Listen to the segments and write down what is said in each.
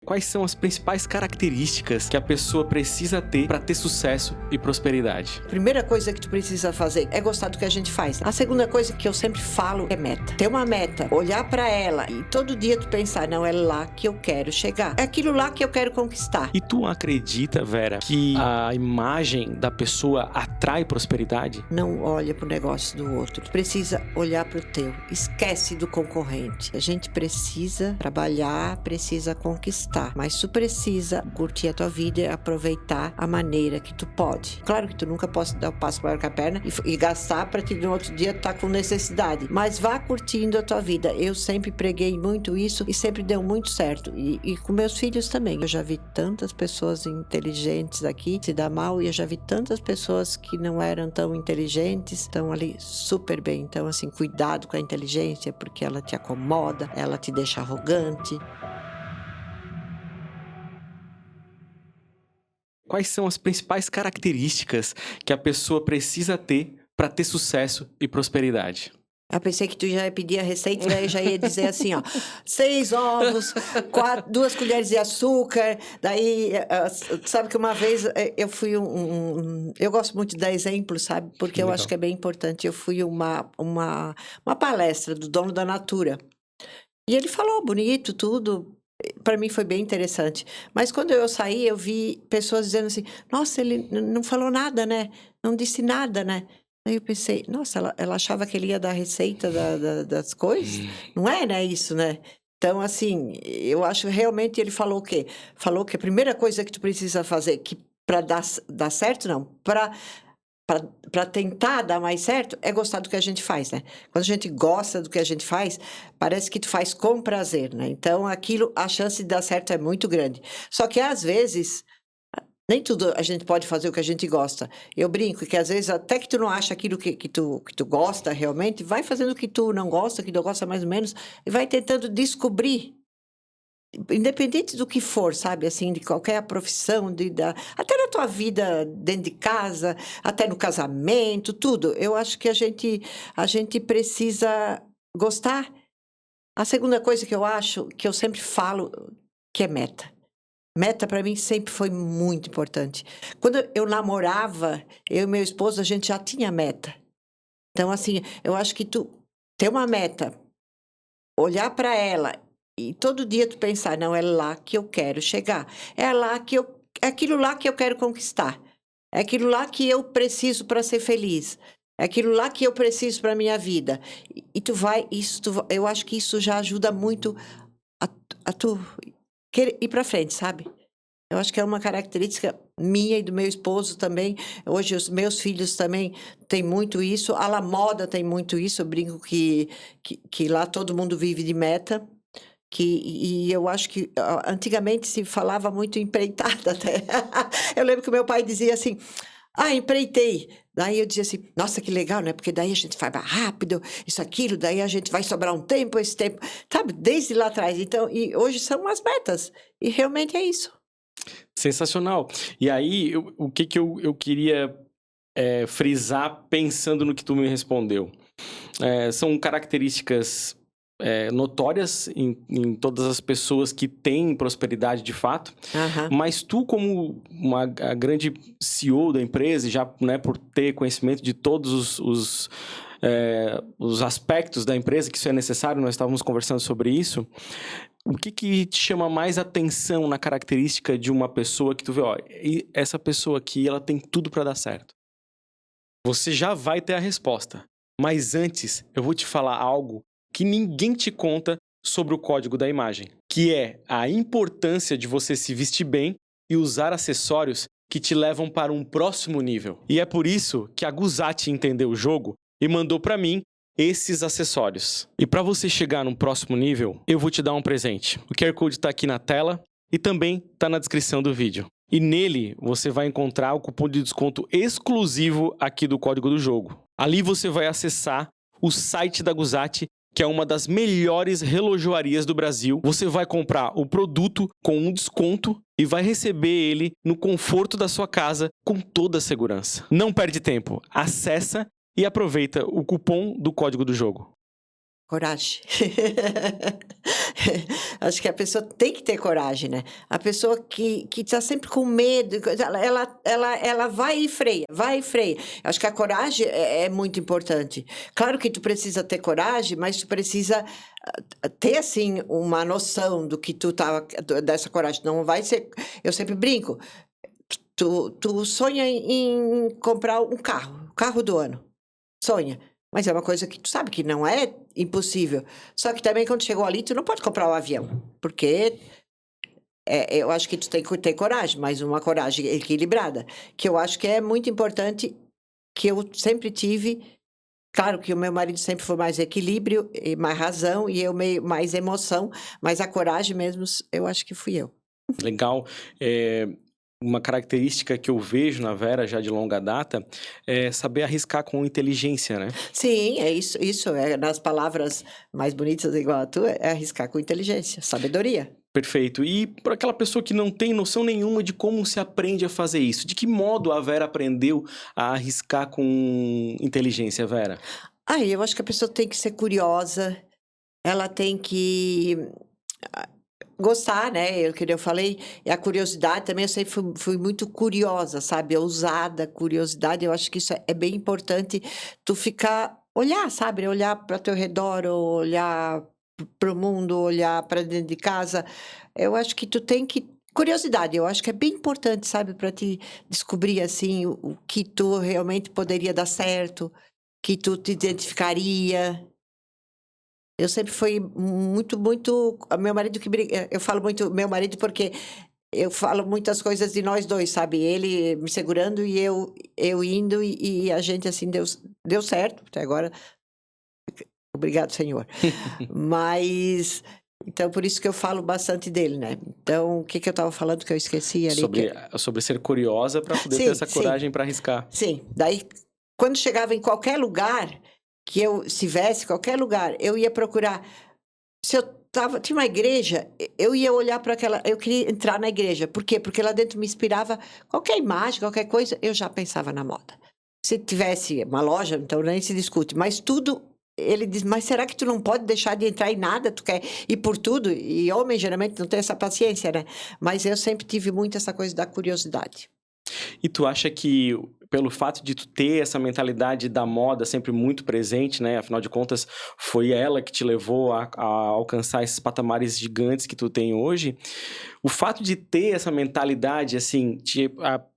Quais são as principais características que a pessoa precisa ter para ter sucesso e prosperidade? Primeira coisa que tu precisa fazer é gostar do que a gente faz. A segunda coisa que eu sempre falo é meta. Ter uma meta, olhar para ela e todo dia tu pensar, não, é lá que eu quero chegar. É aquilo lá que eu quero conquistar. E tu acredita, Vera, que a imagem da pessoa atrai prosperidade? Não olha pro negócio do outro. Tu precisa olhar pro teu. Esquece do concorrente. A gente precisa trabalhar, precisa conquistar. Mas tu precisa curtir a tua vida e aproveitar a maneira que tu pode. Claro que tu nunca pode dar o passo maior que a perna e gastar para te no outro dia estar com necessidade. Mas vá curtindo a tua vida. Eu sempre preguei muito isso e sempre deu muito certo. E com meus filhos também. Eu já vi tantas pessoas inteligentes aqui se dar mal e eu já vi tantas pessoas que não eram tão inteligentes, estão ali super bem. Então, assim, cuidado com a inteligência porque ela te acomoda, ela te deixa arrogante. Quais são as principais características que a pessoa precisa ter para ter sucesso e prosperidade? Eu pensei que tu já ia pedir a receita, daí eu já ia dizer assim, ó, 6 ovos, 2 colheres de açúcar, daí, sabe que uma vez eu fui eu gosto muito de dar exemplo, sabe, porque eu acho que é bem importante, eu fui uma palestra do dono da Natura, e ele falou bonito, tudo, para mim foi bem interessante, mas quando eu saí, eu vi pessoas dizendo assim, nossa, ele não falou nada, né, não disse nada, né. Aí eu pensei, nossa, ela achava que ele ia dar receita das coisas? Não é, né, isso, né? Então, assim, eu acho realmente ele falou o quê? Falou que a primeira coisa que tu precisa fazer, que para dar certo, não, para tentar dar mais certo, é gostar do que a gente faz, né? Quando a gente gosta do que a gente faz, parece que tu faz com prazer, né? Então, aquilo, a chance de dar certo é muito grande. Só que, às vezes, nem tudo a gente pode fazer o que a gente gosta. Eu brinco que, às vezes, até que tu não acha aquilo que tu gosta realmente, vai fazendo o que tu não gosta, que tu gosta mais ou menos, e vai tentando descobrir, independente do que for, sabe? Assim, de qualquer profissão, até na tua vida dentro de casa, até no casamento, tudo. Eu acho que a gente precisa gostar. A segunda coisa que eu acho, que eu sempre falo, que é meta. Meta para mim sempre foi muito importante. Quando eu namorava, eu e meu esposo, a gente já tinha meta. Então, assim, eu acho que tu ter uma meta, olhar para ela e todo dia tu pensar, não, é lá que eu quero chegar. É aquilo lá que eu quero conquistar. É aquilo lá que eu preciso para ser feliz. É aquilo lá que eu preciso para minha vida. E eu acho que isso já ajuda muito a tu querer ir para frente, sabe? Eu acho que é uma característica minha e do meu esposo também. Hoje os meus filhos também têm muito isso. A La Moda tem muito isso. Eu brinco que lá todo mundo vive de meta. E eu acho que antigamente se falava muito empreitada até. Eu lembro que o meu pai dizia assim, empreitei. Daí eu dizia assim, nossa, que legal, né? Porque daí a gente vai mais rápido, isso, aquilo, daí a gente vai sobrar um tempo, esse tempo, sabe? Desde lá atrás. Então, e hoje são as metas. E realmente é isso. Sensacional. E aí, o que eu queria frisar pensando no que tu me respondeu? São características notórias em todas as pessoas que têm prosperidade de fato, mas tu como a grande CEO da empresa, e já, né, por ter conhecimento de todos os aspectos da empresa, que isso é necessário, nós estávamos conversando sobre isso, o que te chama mais atenção na característica de uma pessoa que tu vê, essa pessoa aqui, ela tem tudo para dar certo? Você já vai ter a resposta, mas antes eu vou te falar algo que ninguém te conta sobre o código da imagem, que é a importância de você se vestir bem e usar acessórios que te levam para um próximo nível. E é por isso que a Guzatti entendeu o jogo e mandou para mim esses acessórios. E para você chegar num próximo nível, eu vou te dar um presente. O QR Code está aqui na tela e também está na descrição do vídeo. E nele você vai encontrar o cupom de desconto exclusivo aqui do código do jogo. Ali você vai acessar o site da Guzatti, que é uma das melhores relojoarias do Brasil. Você vai comprar o produto com um desconto e vai receber ele no conforto da sua casa com toda a segurança. Não perde tempo, acessa e aproveita o cupom do código do jogo. Coragem. Acho que a pessoa tem que ter coragem, né? A pessoa que tá sempre com medo, ela vai e freia, vai e freia. Acho que a coragem é muito importante. Claro que tu precisa ter coragem, mas tu precisa ter, assim, uma noção do que tu tá, dessa coragem. Não vai ser. Eu sempre brinco. Tu sonha em comprar um carro, o carro do ano. Sonha. Mas é uma coisa que tu sabe que não é impossível. Só que também quando chegou ali, tu não pode comprar o avião. Porque eu acho que tu tem que ter coragem, mas uma coragem equilibrada. Que eu acho que é muito importante, que eu sempre tive. Claro que o meu marido sempre foi mais equilíbrio e mais razão, e eu mais emoção. Mas a coragem mesmo, eu acho que fui eu. Legal. Uma característica que eu vejo na Vera já de longa data é saber arriscar com inteligência, né? Sim, é isso é nas palavras mais bonitas igual a tua, é arriscar com inteligência, sabedoria. Perfeito. E para aquela pessoa que não tem noção nenhuma de como se aprende a fazer isso, de que modo a Vera aprendeu a arriscar com inteligência, Vera? Eu acho que a pessoa tem que ser curiosa, ela tem que gostar, né? Que eu falei, e a curiosidade também, eu sempre fui muito curiosa, sabe? Ousada, curiosidade, eu acho que isso é bem importante, tu olhar, sabe? Olhar para teu redor, ou olhar para o mundo, olhar para dentro de casa. Eu acho que tu tem que. Curiosidade, eu acho que é bem importante, sabe? Para te descobrir, assim, o que tu realmente poderia dar certo, que tu te identificaria. Eu sempre fui muito, muito. Meu marido que briga. Eu falo muito meu marido porque eu falo muitas coisas de nós dois, sabe? Ele me segurando e eu indo, e a gente, assim, deu certo até agora. Obrigado, Senhor. Mas. Então, por isso que eu falo bastante dele, né? Então, o que eu estava falando que eu esqueci ali? Sobre ser curiosa para poder ter Sim, essa sim. coragem para arriscar. Sim. Daí, quando chegava em qualquer lugar que eu estivesse, qualquer lugar, eu ia procurar. Se eu tinha uma igreja, eu ia olhar para aquela. Eu queria entrar na igreja. Por quê? Porque lá dentro me inspirava qualquer imagem, qualquer coisa, eu já pensava na moda. Se tivesse uma loja, então nem se discute. Mas tudo. Ele diz, mas será que tu não pode deixar de entrar em nada? Tu quer ir por tudo? E homem geralmente não tem essa paciência, né? Mas eu sempre tive muito essa coisa da curiosidade. E tu acha que, pelo fato de tu ter essa mentalidade da moda sempre muito presente, né? Afinal de contas, foi ela que te levou a alcançar esses patamares gigantes que tu tem hoje. O fato de ter essa mentalidade, assim, te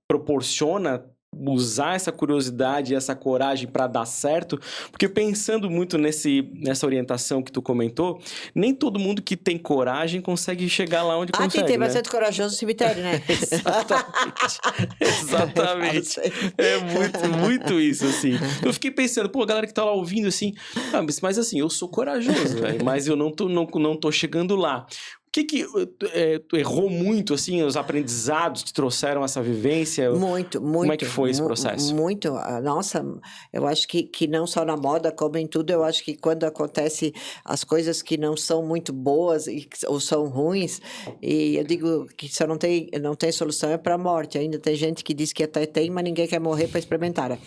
proporciona usar essa curiosidade e essa coragem para dar certo, porque pensando muito nessa orientação que tu comentou, nem todo mundo que tem coragem consegue chegar lá onde consegue, tem né? bastante corajoso no cemitério, né? Exatamente. É muito, muito isso, assim. Eu fiquei pensando, pô, a galera que tá lá ouvindo, assim, mas assim, eu sou corajoso, véio, mas eu não tô chegando lá. O que tu errou muito, assim, os aprendizados que trouxeram essa vivência? Muito, muito. Como é que foi esse processo? Muito. Nossa, eu acho que não só na moda, como em tudo, eu acho que quando acontece as coisas que não são muito boas ou são ruins, e eu digo que se não tem solução é para a morte. Ainda tem gente que diz que até tem, mas ninguém quer morrer para experimentar, né?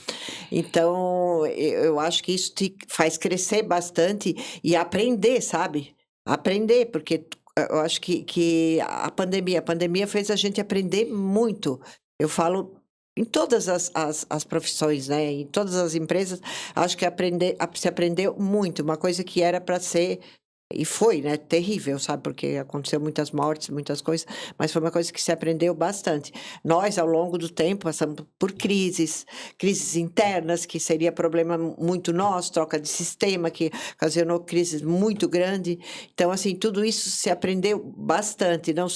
Então, eu acho que isso te faz crescer bastante e aprender, sabe? Aprender, porque eu acho que a pandemia fez a gente aprender muito. Eu falo em todas as profissões, né? Em todas as empresas, acho que se aprendeu muito. Uma coisa que era para ser, e foi, né? Terrível, sabe? Porque aconteceu muitas mortes, muitas coisas, mas foi uma coisa que se aprendeu bastante. Nós, ao longo do tempo, passamos por crises internas, que seria problema muito nosso, troca de sistema, que ocasionou crises muito grandes. Então, assim, tudo isso se aprendeu bastante, não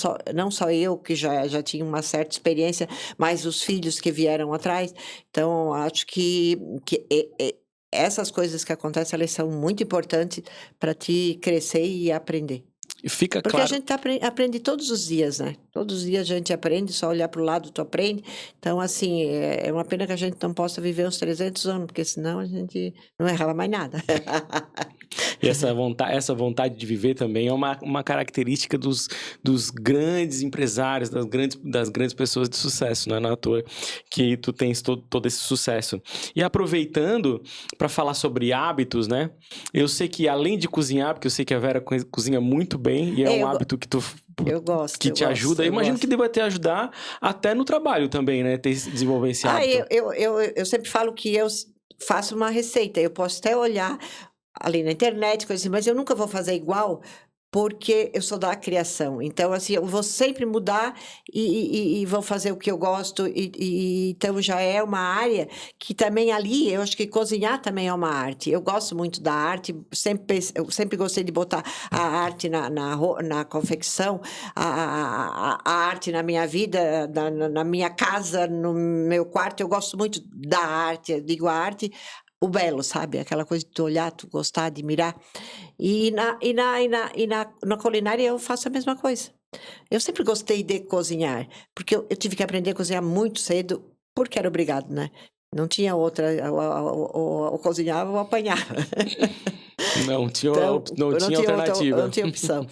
só eu, que já tinha uma certa experiência, mas os filhos que vieram atrás. Então, acho que essas coisas que acontecem, elas são muito importantes para te crescer e aprender. E fica Porque claro... a gente aprende todos os dias, né? Todos os dias a gente aprende, só olhar para o lado tu aprende. Então, assim, é uma pena que a gente não possa viver uns 300 anos, porque senão a gente não errava mais nada. E essa vontade de viver também é uma característica dos grandes empresários, das grandes pessoas de sucesso, não é à toa que tu tens todo esse sucesso. E aproveitando para falar sobre hábitos, né? Eu sei que além de cozinhar, porque eu sei que a Vera cozinha muito bem e é um hábito que eu gosto, que te ajuda. Eu imagino que deva te ajudar até no trabalho também, né? Desenvolver esse hábito. Eu sempre falo que eu faço uma receita. Eu posso até olhar ali na internet, coisa assim, mas eu nunca vou fazer igual, porque eu sou da criação. Então, assim, eu vou sempre mudar e vou fazer o que eu gosto. Então, já é uma área que também ali, eu acho que cozinhar também é uma arte. Eu gosto muito da arte, eu sempre gostei de botar a arte na confecção, a arte na minha vida, na minha casa, no meu quarto. Eu gosto muito da arte, eu digo a arte, o belo, sabe? Aquela coisa de tu olhar, tu gostar, admirar. Na culinária eu faço a mesma coisa. Eu sempre gostei de cozinhar, porque eu tive que aprender a cozinhar muito cedo, porque era obrigado, né? Não tinha outra, ou cozinhava ou apanhava. Não tinha, Então, não tinha alternativa. não tinha opção.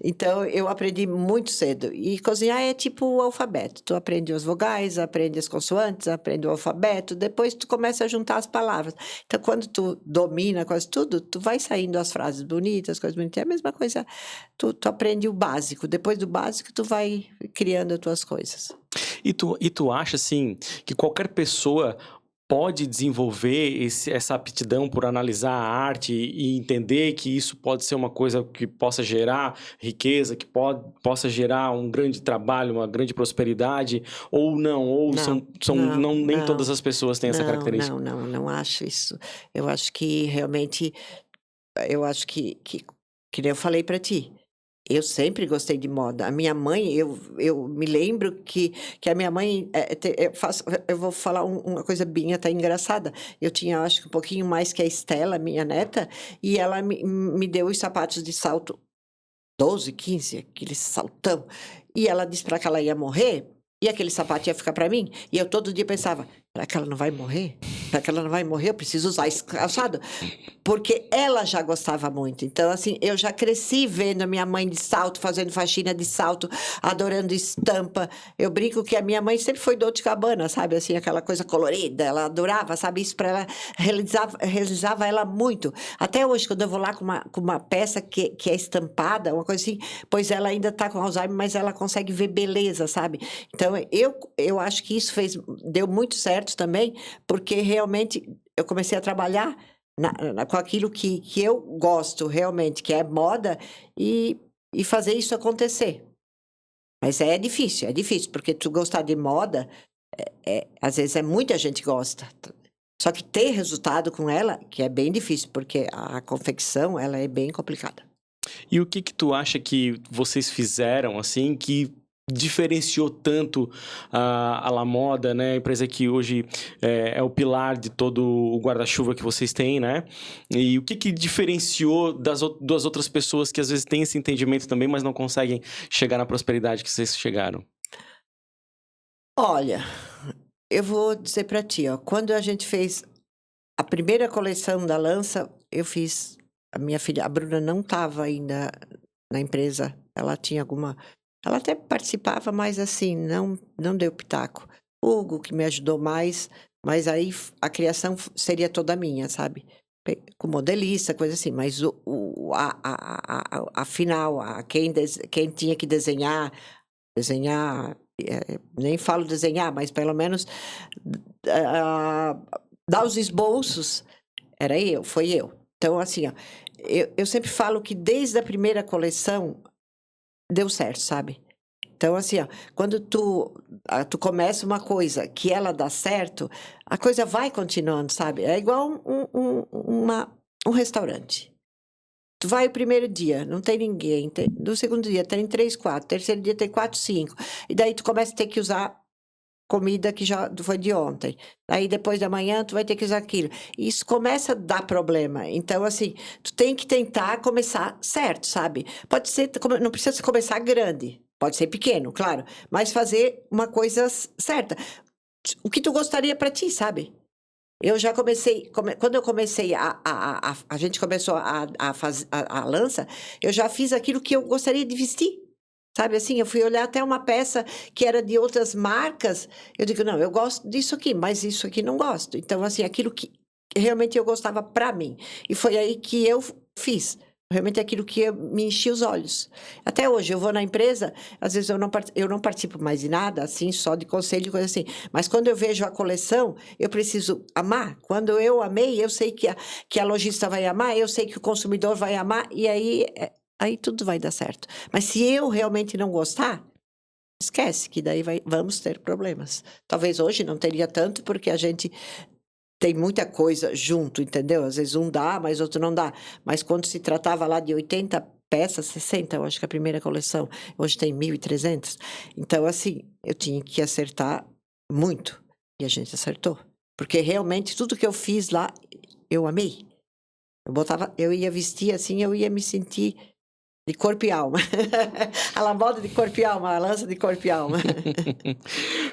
Então, eu aprendi muito cedo. E cozinhar é tipo o alfabeto. Tu aprende as vogais, aprende as consoantes, aprende o alfabeto, depois tu começa a juntar as palavras. Então, quando tu domina quase tudo, tu vai saindo as frases bonitas, as coisas bonitas. É a mesma coisa. Tu aprende o básico. Depois do básico, tu vai criando as tuas coisas. E tu acha, assim, que qualquer pessoa pode desenvolver essa aptidão por analisar a arte e entender que isso pode ser uma coisa que possa gerar riqueza, que possa gerar um grande trabalho, uma grande prosperidade, ou não? Ou nem todas as pessoas têm essa característica? Não acho isso. Eu acho que realmente, que nem eu falei para ti, eu sempre gostei de moda. A minha mãe, eu me lembro que a minha mãe, eu vou falar uma coisa bem até engraçada. Eu tinha, acho que um pouquinho mais que a Estela, minha neta, e ela me deu os sapatos de salto 12, 15, aquele saltão. E ela disse para que ela ia morrer, e aquele sapato ia ficar para mim. E eu todo dia pensava, será que ela não vai morrer? Será que ela não vai morrer? Eu preciso usar esse calçado. Porque ela já gostava muito. Então, assim, eu já cresci vendo a minha mãe de salto, fazendo faxina de salto, adorando estampa. Eu brinco que a minha mãe sempre foi Dolce & Gabbana, sabe? Assim, aquela coisa colorida. Ela adorava, sabe? Isso para ela, realizava ela muito. Até hoje, quando eu vou lá com uma peça que é estampada, uma coisa assim, pois ela ainda está com Alzheimer, mas ela consegue ver beleza, sabe? Então, eu acho que isso deu muito certo também, porque realmente eu comecei a trabalhar com aquilo que eu gosto realmente, que é moda, e fazer isso acontecer. Mas é difícil, porque tu gostar de moda, às vezes muita gente gosta. Só que ter resultado com ela, que é bem difícil, porque a confecção, ela é bem complicada. E o que tu acha que vocês fizeram, assim, que diferenciou tanto a La Moda, né? A empresa que hoje é o pilar de todo o guarda-chuva que vocês têm, né? E o que diferenciou das outras pessoas que às vezes têm esse entendimento também, mas não conseguem chegar na prosperidade que vocês chegaram? Olha, eu vou dizer para ti, ó, quando a gente fez a primeira coleção da Lança, eu fiz, a minha filha, a Bruna não estava ainda na empresa, ela tinha ela até participava, mas assim, não deu pitaco. O Hugo, que me ajudou mais, mas aí a criação seria toda minha, sabe? Com modelista, coisa assim, mas afinal, quem tinha que desenhar, nem falo desenhar, mas pelo menos dar os esboços, foi eu. Então, assim, ó, eu sempre falo que desde a primeira coleção deu certo, sabe? Então, assim, ó, quando tu começa uma coisa que ela dá certo, a coisa vai continuando, sabe? É igual um restaurante. Tu vai o primeiro dia, não tem ninguém. No segundo dia tem 3, 4. Terceiro dia tem 4, 5. E daí tu começa a ter que usar comida que já foi de ontem. Aí depois da manhã tu vai ter que usar aquilo. E isso começa a dar problema. Então, assim, tu tem que tentar começar certo, sabe? Pode ser, não precisa começar grande. Pode ser pequeno, claro. Mas fazer uma coisa certa. O que tu gostaria para ti, sabe? Eu já comecei, quando eu comecei a gente começou a lança, eu já fiz aquilo que eu gostaria de vestir. Sabe assim, eu fui olhar até uma peça que era de outras marcas, eu digo, não, eu gosto disso aqui, mas isso aqui não gosto. Então, assim, aquilo que realmente eu gostava para mim. E foi aí que eu fiz. Realmente aquilo que me enchia os olhos. Até hoje, eu vou na empresa, às vezes eu não participo mais de nada, assim, só de conselho e coisa assim. Mas quando eu vejo a coleção, eu preciso amar. Quando eu amei, eu sei que a lojista vai amar, eu sei que o consumidor vai amar, e aí tudo vai dar certo. Mas se eu realmente não gostar, esquece que daí vamos ter problemas. Talvez hoje não teria tanto, porque a gente tem muita coisa junto, entendeu? Às vezes um dá, mas outro não dá. Mas quando se tratava lá de 80 peças, 60, eu acho que a primeira coleção, hoje tem 1.300. Então, assim, eu tinha que acertar muito. E a gente acertou. Porque realmente tudo que eu fiz lá, eu amei. Eu ia vestir assim, eu ia me sentir de corpo e alma. A lambada de corpo e alma, a lança de corpo e alma.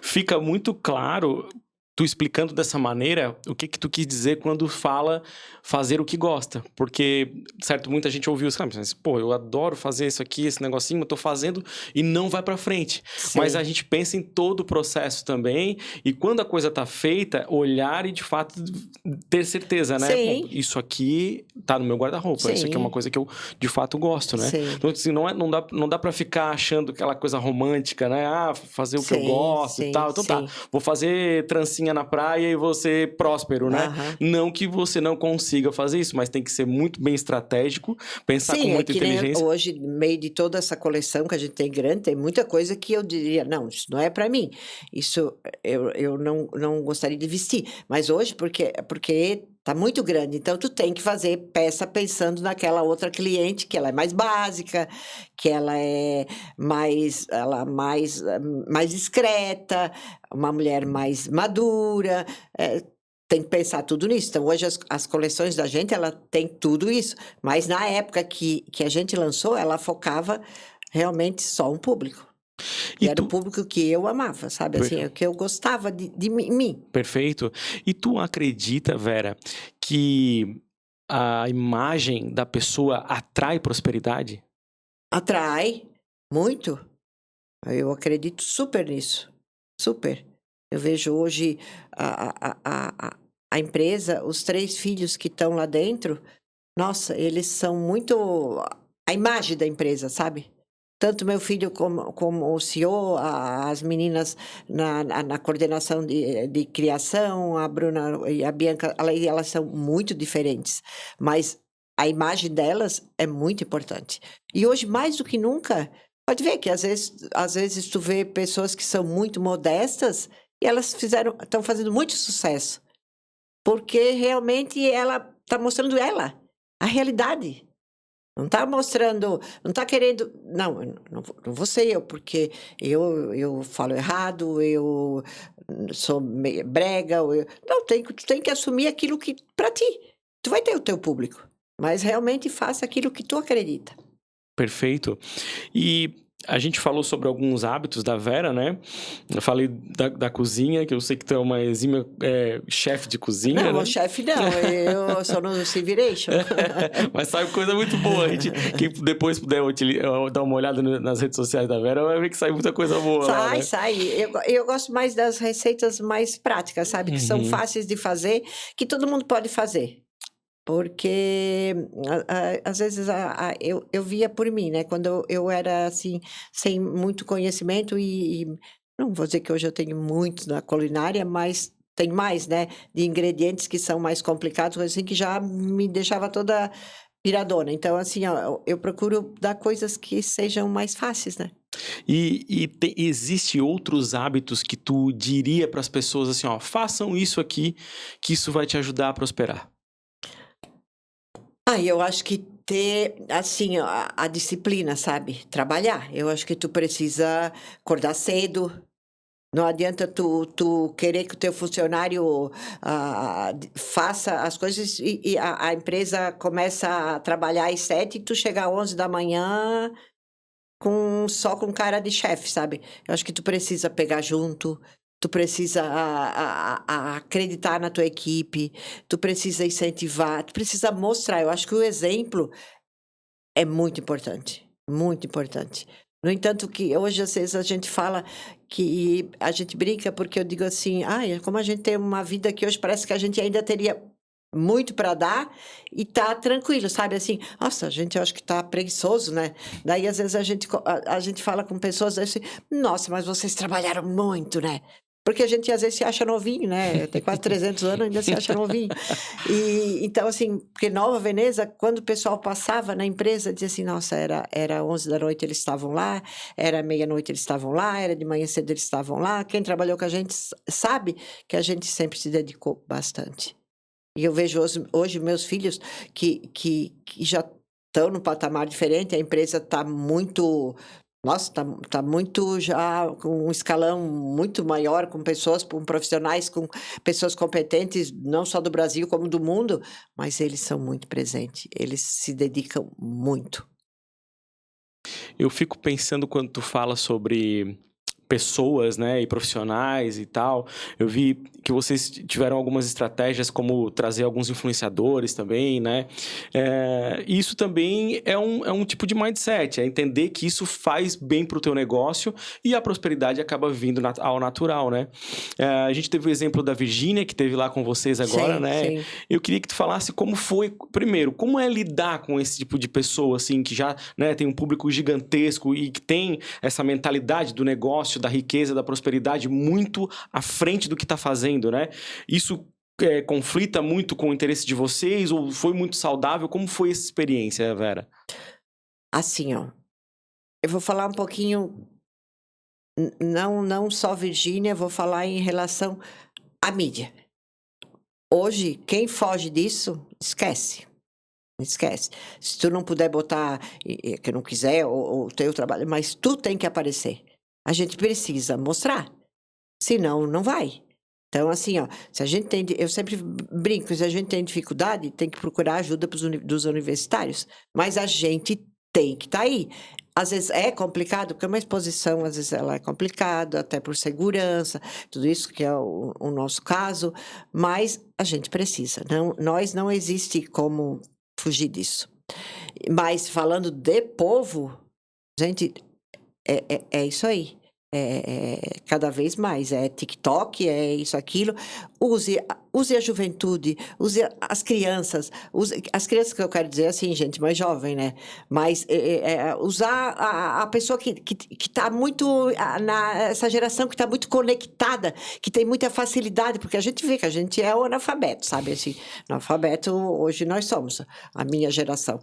Fica muito claro, tu explicando dessa maneira, o que tu quis dizer quando fala fazer o que gosta. Porque, certo, muita gente ouviu isso, mas, pô, eu adoro fazer isso aqui, esse negocinho, eu tô fazendo e não vai pra frente. Sim. Mas a gente pensa em todo o processo também, e quando a coisa tá feita, olhar e, de fato, ter certeza, né? Sim. Bom, isso aqui tá no meu guarda-roupa, isso aqui é uma coisa que eu, de fato, gosto, né? Sim. Então, assim, não dá pra ficar achando aquela coisa romântica, né? Ah, fazer o que eu gosto e tal. Então tá, vou fazer trancinha na praia e vou ser próspero, né? Não que você não consiga fazer isso, mas tem que ser muito bem estratégico, pensar com muita inteligência. Hoje, no meio de toda essa coleção que a gente tem grande, tem muita coisa que eu diria, não, isso não é para mim. Isso eu não gostaria de vestir. Mas hoje, porque tá muito grande, então tu tem que fazer peça pensando naquela outra cliente, que ela é mais básica, que ela é mais discreta, uma mulher mais madura, tem que pensar tudo nisso. Então, hoje as coleções da gente, ela tem tudo isso. Mas na época que a gente lançou, ela focava realmente só um público. E era o público que eu amava, sabe? Assim, o que eu gostava de mim. Perfeito. E tu acredita, Vera, que a imagem da pessoa atrai prosperidade? Atrai muito. Eu acredito super nisso. Super. Eu vejo hoje a empresa, os 3 filhos que estão lá dentro, nossa, eles são muito a imagem da empresa, sabe? Tanto meu filho como o CEO, as meninas na coordenação de criação, a Bruna e a Bianca, elas são muito diferentes, mas a imagem delas é muito importante. E hoje, mais do que nunca, pode ver que às vezes tu vê pessoas que são muito modestas e elas estão fazendo muito sucesso, porque realmente ela está mostrando a realidade. Não está mostrando, não está querendo, não vou ser eu, porque eu falo errado, eu sou meio brega, não, tu tem que assumir aquilo que, para ti, tu vai ter o teu público, mas realmente faça aquilo que tu acredita. Perfeito. E a gente falou sobre alguns hábitos da Vera, né? Eu falei da cozinha, que eu sei que tu é uma exímia chefe de cozinha, não, né? Chefe não, eu sou no Civiration. Mas sai coisa muito boa. Quem depois puder dar uma olhada nas redes sociais da Vera, vai ver que sai muita coisa boa lá, né? Sai. Eu gosto mais das receitas mais práticas, sabe? Que são fáceis de fazer, que todo mundo pode fazer. Porque, às vezes, eu via por mim, né? Quando eu era, assim, sem muito conhecimento e não vou dizer que hoje eu tenho muito na culinária, mas tem mais, né? De ingredientes que são mais complicados, assim, que já me deixava toda piradona. Então, assim, ó, eu procuro dar coisas que sejam mais fáceis, né? Existe outros hábitos que tu diria para as pessoas assim, ó, façam isso aqui, que isso vai te ajudar a prosperar? Eu acho que ter, assim, a disciplina, sabe? Trabalhar. Eu acho que tu precisa acordar cedo. Não adianta tu querer que o teu funcionário faça as coisas e a empresa começa a trabalhar às 7 e tu chega às 11 da manhã só com cara de chefe, sabe? Eu acho que tu precisa pegar junto, tu precisa acreditar na tua equipe, tu precisa incentivar, tu precisa mostrar. Eu acho que o exemplo é muito importante, muito importante. No entanto, que hoje, às vezes, a gente fala que a gente brinca porque eu digo assim, ai, como a gente tem uma vida que hoje parece que a gente ainda teria muito para dar e tá tranquilo, sabe? Assim, nossa, a gente eu acho que tá preguiçoso, né? Daí, às vezes, a gente fala com pessoas assim, nossa, mas vocês trabalharam muito, né? Porque a gente às vezes se acha novinho, né? Tem quase 300 anos, ainda se acha novinho. E então, assim, porque Nova Veneza, quando o pessoal passava na empresa, dizia assim, nossa, era 11 da noite eles estavam lá, era meia-noite eles estavam lá, era de manhã cedo eles estavam lá. Quem trabalhou com a gente sabe que a gente sempre se dedicou bastante. E eu vejo hoje meus filhos que já estão num patamar diferente, a empresa está muito. Nossa, tá muito já com um escalão muito maior, com profissionais, com pessoas competentes, não só do Brasil, como do mundo, mas eles são muito presentes, eles se dedicam muito. Eu fico pensando quando tu fala sobre pessoas, né, e profissionais e tal. Eu vi que vocês tiveram algumas estratégias como trazer alguns influenciadores também, né? Isso também é um tipo de mindset, é entender que isso faz bem para o teu negócio e a prosperidade acaba vindo ao natural, né? A gente teve o exemplo da Virgínia, que esteve lá com vocês agora, Sim, né? sim. Eu queria que tu falasse como foi, primeiro, como é lidar com esse tipo de pessoa, assim, que já, né, tem um público gigantesco e que tem essa mentalidade do negócio, da riqueza, da prosperidade muito à frente do que está fazendo, né? Isso conflita muito com o interesse de vocês ou foi muito saudável? Como foi essa experiência, Vera? Assim, ó, eu vou falar um pouquinho, não só Virgínia, vou falar em relação à mídia. Hoje, quem foge disso, esquece. Esquece. Se tu não puder botar, que não quiser, ou o teu trabalho, mas tu tem que aparecer. A gente precisa mostrar, senão não vai. Então, assim, ó, se a gente tem, eu sempre brinco, se a gente tem dificuldade, tem que procurar ajuda dos universitários, mas a gente tem que estar aí. Às vezes é complicado, porque uma exposição, às vezes ela é complicada, até por segurança, tudo isso que é o nosso caso, mas a gente precisa. Nós não existe como fugir disso. Mas falando de povo, gente, é isso aí. Cada vez mais. É TikTok, é isso, aquilo. Use a juventude, use as crianças. As crianças que eu quero dizer assim, gente mais jovem, né? Mas usar a pessoa que está muito. Essa geração que está muito conectada, que tem muita facilidade, porque a gente vê que a gente é o analfabeto, sabe? Assim, analfabeto hoje nós somos, a minha geração.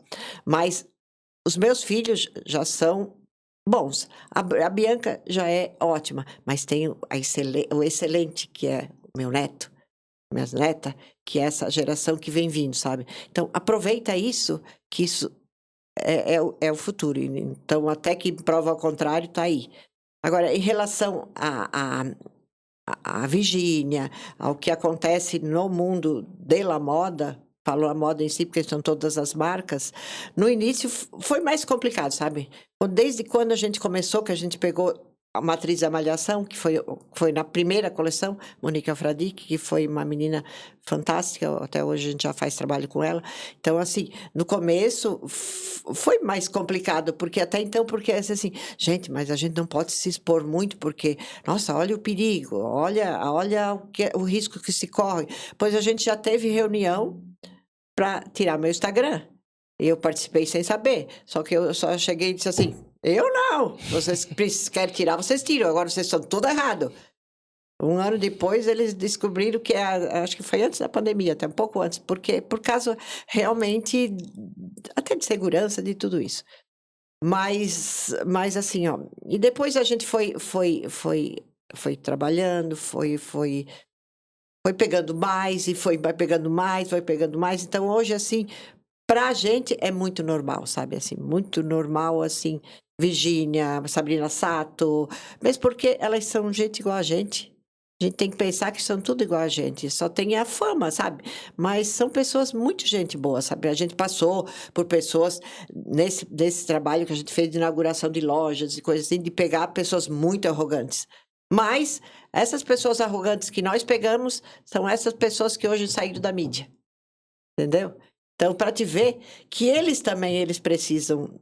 Mas os meus filhos já são bons. A Bianca já é ótima, mas tem o excelente, que é o meu neto, minha neta, que é essa geração que vem vindo, sabe? Então, aproveita isso, que isso é o futuro. Então, até que prova ao contrário, tá aí. Agora, em relação a Virgínia, ao que acontece no mundo da moda, falou a moda em si, porque são todas as marcas, no início foi mais complicado, sabe? Desde quando a gente começou, que a gente pegou a matriz da Malhação, que foi na primeira coleção, Monique Alfradique, que foi uma menina fantástica, até hoje a gente já faz trabalho com ela. Então, assim, no começo foi mais complicado, porque até então, porque assim, gente, mas a gente não pode se expor muito, porque, nossa, olha o perigo, olha o risco que se corre. Pois a gente já teve reunião para tirar meu Instagram. E eu participei sem saber. Só que eu só cheguei e disse assim, eu não. Vocês querem tirar, vocês tiram. Agora vocês estão tudo errado. Um ano depois, eles descobriram que acho que foi antes da pandemia, até um pouco antes, porque por causa realmente até de segurança, de tudo isso. Mas assim, ó, e depois a gente foi trabalhando, foi pegando mais, e foi pegando mais. Então, hoje, assim, pra gente é muito normal, sabe? Assim, muito normal, assim, Virgínia, Sabrina Sato, mesmo porque elas são gente igual a gente. A gente tem que pensar que são tudo igual a gente, só tem a fama, sabe? Mas são pessoas muito gente boa, sabe? A gente passou por pessoas nesse trabalho que a gente fez de inauguração de lojas e coisas assim, de pegar pessoas muito arrogantes. Mas essas pessoas arrogantes que nós pegamos são essas pessoas que hoje saíram da mídia. Entendeu? Então, para te ver que eles também, eles precisam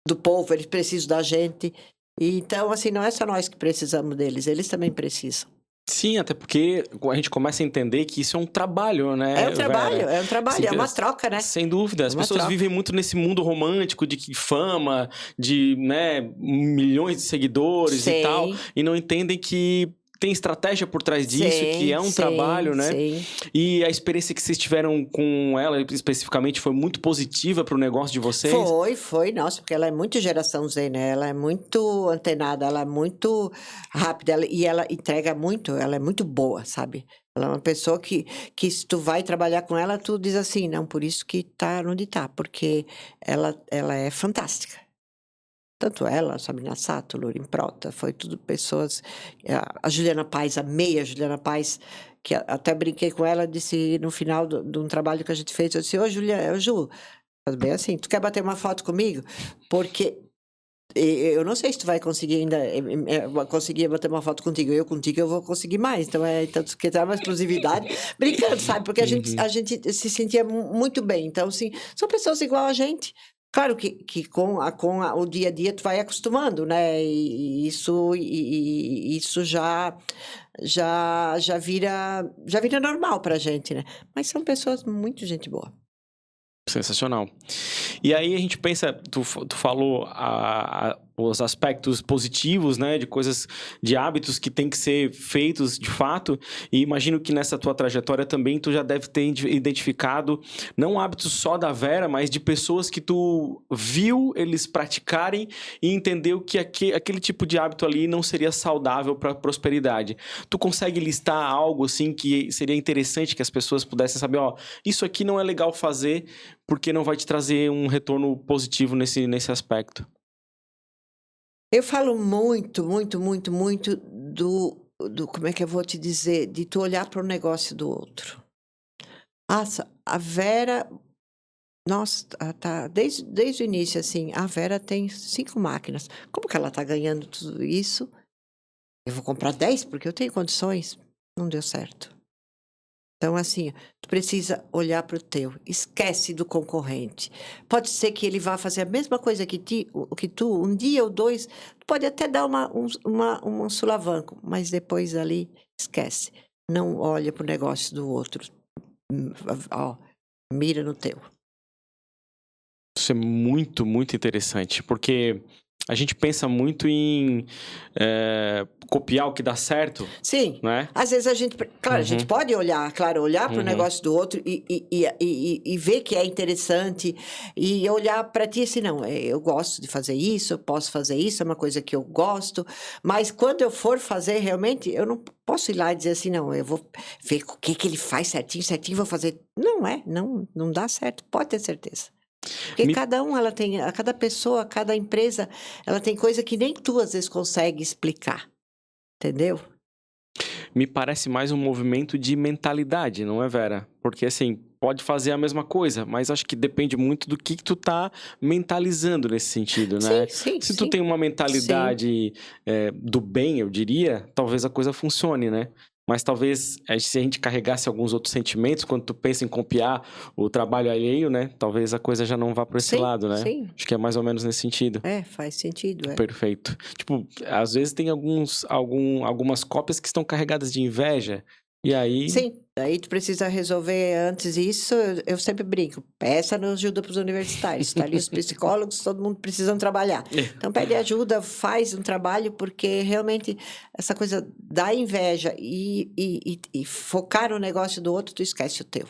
do povo, eles precisam da gente. E, então, assim, não é só nós que precisamos deles, eles também precisam. Sim, até porque a gente começa a entender que isso é um trabalho, né, É um trabalho, Vera? é um trabalho, é Assim, uma troca, né? sem dúvida. As Uma pessoas troca. vivem muito nesse mundo romântico de fama, de, né, milhões de seguidores e tal, Sim, e não entendem que tem estratégia por trás disso, que é um sim, trabalho, né? sim. E a experiência que vocês tiveram com ela, especificamente, foi muito positiva para o negócio de vocês? Foi, nossa, porque ela é muito geração Z, né? Ela é muito antenada, ela é muito rápida e ela entrega muito, ela é muito boa, sabe? Ela é uma pessoa que se tu vai trabalhar com ela, tu diz assim, não, por isso que tá onde tá, porque ela é fantástica. Tanto ela, Sabrina Sato, Lorim Prota, foi tudo pessoas. A Juliana Paz, amei a Juliana Paz, que até brinquei com ela, disse no final de um trabalho que a gente fez, eu disse, ô Juliana, Ju, faz bem assim, tu quer bater uma foto comigo? Porque eu não sei se tu vai conseguir ainda conseguir bater uma foto contigo. Eu contigo eu vou conseguir mais. Então, tanto que tá uma exclusividade. Brincando, sabe? Porque Uhum. a gente se sentia muito bem. Então, assim, são pessoas igual a gente. Claro que o dia a dia tu vai acostumando, né? E isso já vira normal pra gente, né? Mas são pessoas muito gente boa. Sensacional. E aí a gente pensa, tu falou os aspectos positivos, né, de coisas, de hábitos que tem que ser feitos de fato, e imagino que nessa tua trajetória também tu já deve ter identificado não hábitos só da Vera, mas de pessoas que tu viu eles praticarem e entendeu que aquele tipo de hábito ali não seria saudável para a prosperidade. Tu consegue listar algo assim que seria interessante que as pessoas pudessem saber, ó, isso aqui não é legal fazer porque não vai te trazer um retorno positivo nesse aspecto? Eu falo muito, muito, muito, muito do como é que eu vou te dizer? De tu olhar para o negócio do outro. Nossa, a Vera, nossa, tá desde o início, assim, a Vera tem 5 máquinas. Como que ela tá ganhando tudo isso? Eu vou comprar 10 porque eu tenho condições. Não deu certo. Então, assim, tu precisa olhar para o teu, esquece do concorrente. Pode ser que ele vá fazer a mesma coisa que tu, um dia ou dois, tu pode até dar um sulavanco, mas depois ali, esquece. Não olha para o negócio do outro. Ó, mira no teu. Isso é muito, muito interessante, porque a gente pensa muito em copiar o que dá certo, Sim, né? às vezes claro, a gente Uhum, pode olhar, claro, olhar para o uhum. negócio do outro e ver que é interessante e olhar para ti assim, não, eu gosto de fazer isso, eu posso fazer isso, é uma coisa que eu gosto, mas quando eu for fazer realmente, eu não posso ir lá e dizer assim, não, eu vou ver o que ele faz certinho, certinho, vou fazer. Não dá certo, pode ter certeza. Porque Me, cada pessoa, cada empresa, ela tem coisa que nem tu às vezes consegue explicar, entendeu? me parece mais um movimento de mentalidade, não é, Vera? Porque, assim, pode fazer a mesma coisa, mas acho que depende muito do que tu tá mentalizando nesse sentido, Sim, né? sim, Se tu sim, tem uma sim. mentalidade do bem, eu diria, talvez a coisa funcione, né? Mas talvez, se a gente carregasse alguns outros sentimentos, quando tu pensa em copiar o trabalho alheio, né? Talvez a coisa já não vá por esse Sim, lado, né? sim. Acho que é mais ou menos nesse sentido. É, faz sentido, é. Perfeito. Tipo, às vezes tem algumas cópias que estão carregadas de inveja, e aí Sim, aí tu precisa resolver antes isso, eu sempre brinco, peça ajuda para os universitários, tá ali os psicólogos, todo mundo precisando trabalhar. Então pede ajuda, faz um trabalho, porque realmente essa coisa da inveja e focar no negócio do outro, tu esquece o teu.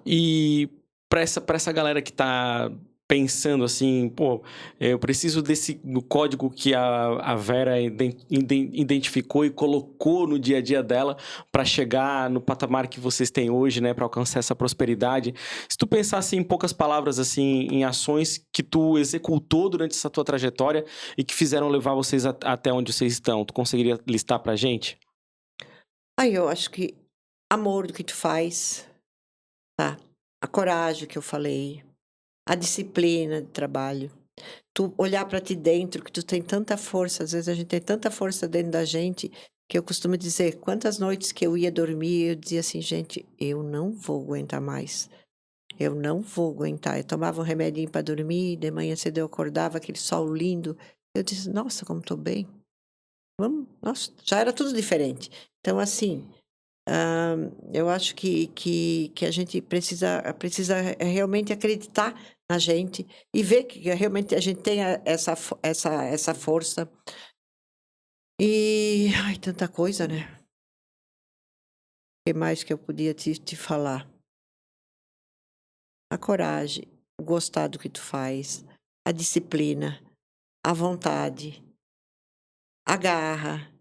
E pra essa galera que tá pensando assim, pô, eu preciso do código que a Vera identificou e colocou no dia a dia dela para chegar no patamar que vocês têm hoje, né, para alcançar essa prosperidade. Se tu pensasse em poucas palavras assim, em ações que tu executou durante essa tua trajetória e que fizeram levar vocês até onde vocês estão, tu conseguiria listar pra gente? Aí eu acho que amor do que tu faz, tá? A coragem que eu falei, a disciplina de trabalho. Tu olhar para ti dentro, que tu tem tanta força, às vezes a gente tem tanta força dentro da gente, que eu costumo dizer, quantas noites que eu ia dormir, eu dizia assim, gente, eu não vou aguentar mais. Eu não vou aguentar. Eu tomava um remedinho para dormir, de manhã cedo eu acordava, aquele sol lindo. Eu disse, nossa, como estou bem. Vamos, nossa, já era tudo diferente. Então, assim, eu acho que a gente precisa realmente acreditar na gente e ver que realmente a gente tem essa força. E, ai, tanta coisa, né? O que mais que eu podia te falar? A coragem, o gostar do que tu faz, a disciplina, a vontade, a garra,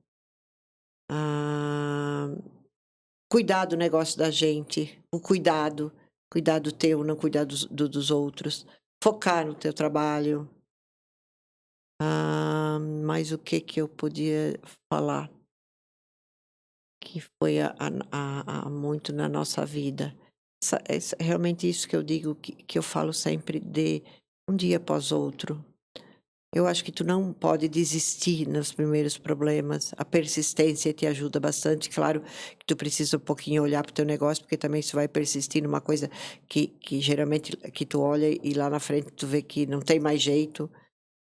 a cuidar do negócio da gente, o cuidado teu, não cuidar dos outros, focar no teu trabalho. Mas o que eu podia falar que foi muito na nossa vida? Realmente isso que eu digo, que eu falo sempre de um dia após outro. Eu acho que tu não pode desistir nos primeiros problemas. A persistência te ajuda bastante. Claro que tu precisa um pouquinho olhar para o teu negócio, porque também isso vai persistir numa coisa que geralmente que tu olha e lá na frente tu vê que não tem mais jeito.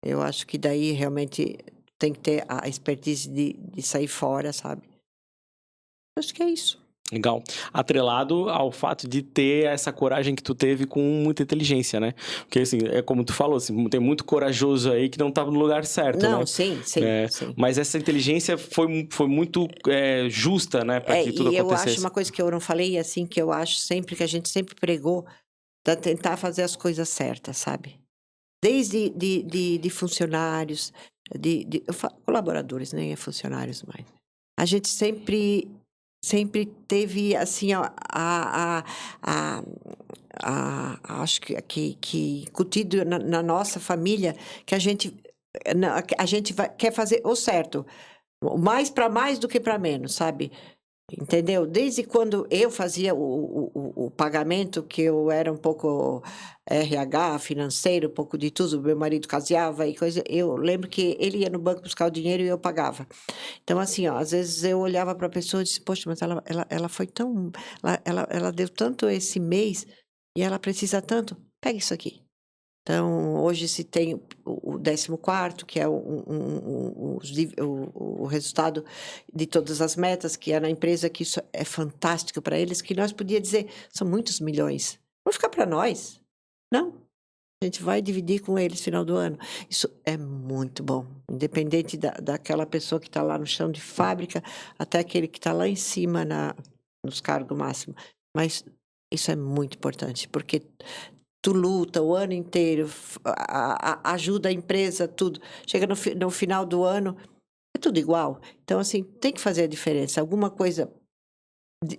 Eu acho que daí realmente tem que ter a expertise de sair fora, sabe? Acho que é isso. Legal. Atrelado ao fato de ter essa coragem que tu teve com muita inteligência, né? Porque, assim, é como tu falou, assim, tem muito corajoso aí que não estava no lugar certo, Não, né? sim. Mas essa inteligência foi muito justa, né? Para que tudo E eu acho acontecesse. uma coisa que eu não falei, assim, que eu acho sempre, que a gente sempre pregou, da tentar fazer as coisas certas, sabe? Desde de funcionários, colaboradores, nem é funcionários mais. A gente sempre teve, assim, ó, acho que incutido na nossa família, que a gente quer fazer o certo, mais para mais do que para menos, sabe? Entendeu? Desde quando eu fazia o pagamento, que eu era um pouco RH, financeiro, um pouco de tudo, meu marido caseava e coisa, eu lembro que ele ia no banco buscar o dinheiro e eu pagava. Então, assim, ó, às vezes eu olhava para a pessoa e disse, poxa, mas ela foi tão. Ela deu tanto esse mês e ela precisa tanto, pega isso aqui. Então, hoje se tem o 14º, que é o resultado de todas as metas, que é na empresa, que isso é fantástico para eles, que nós podíamos dizer, são muitos milhões. Não ficar para nós. Não. A gente vai dividir com eles no final do ano. Isso é muito bom. Independente daquela pessoa que está lá no chão de fábrica, até aquele que está lá em cima nos cargos máximos. Mas isso é muito importante, porque tu luta o ano inteiro, ajuda a empresa, tudo. Chega no final do ano, é tudo igual. Então, assim, tem que fazer a diferença. Alguma coisa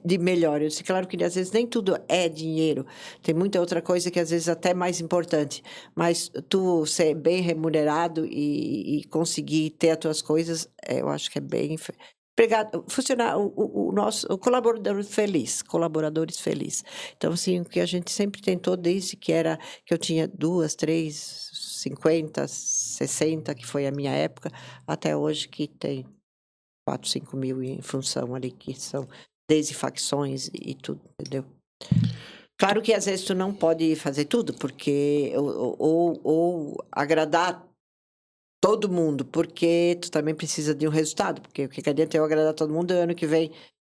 de melhor. Eu sei, claro que às vezes nem tudo é dinheiro. Tem muita outra coisa que às vezes até é mais importante. Mas tu ser bem remunerado e conseguir ter as tuas coisas, eu acho que é bem empregado, funcionar o colaboradores felizes. Então, assim, o que a gente sempre tentou desde que eu tinha 2, 3, 50, 60, que foi a minha época, até hoje que tem 4, 5 mil em função ali, que são desde facções e tudo, entendeu? Claro que às vezes tu não pode fazer tudo, porque ou agradar todo mundo, porque tu também precisa de um resultado, porque o que adianta eu agradar todo mundo, ano que vem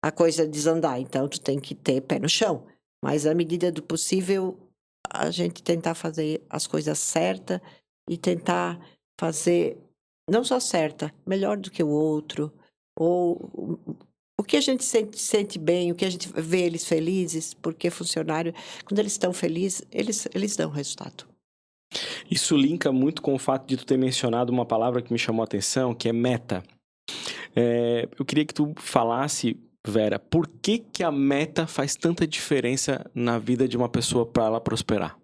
a coisa desandar, então tu tem que ter pé no chão, mas à medida do possível a gente tentar fazer as coisas certas e tentar fazer não só certa, melhor do que o outro, ou o que a gente sente bem, o que a gente vê eles felizes, porque funcionário, quando eles estão felizes, eles dão resultado. Isso linka muito com o fato de tu ter mencionado uma palavra que me chamou a atenção, que é meta. Eu queria que tu falasse, Vera, por que a meta faz tanta diferença na vida de uma pessoa para ela prosperar?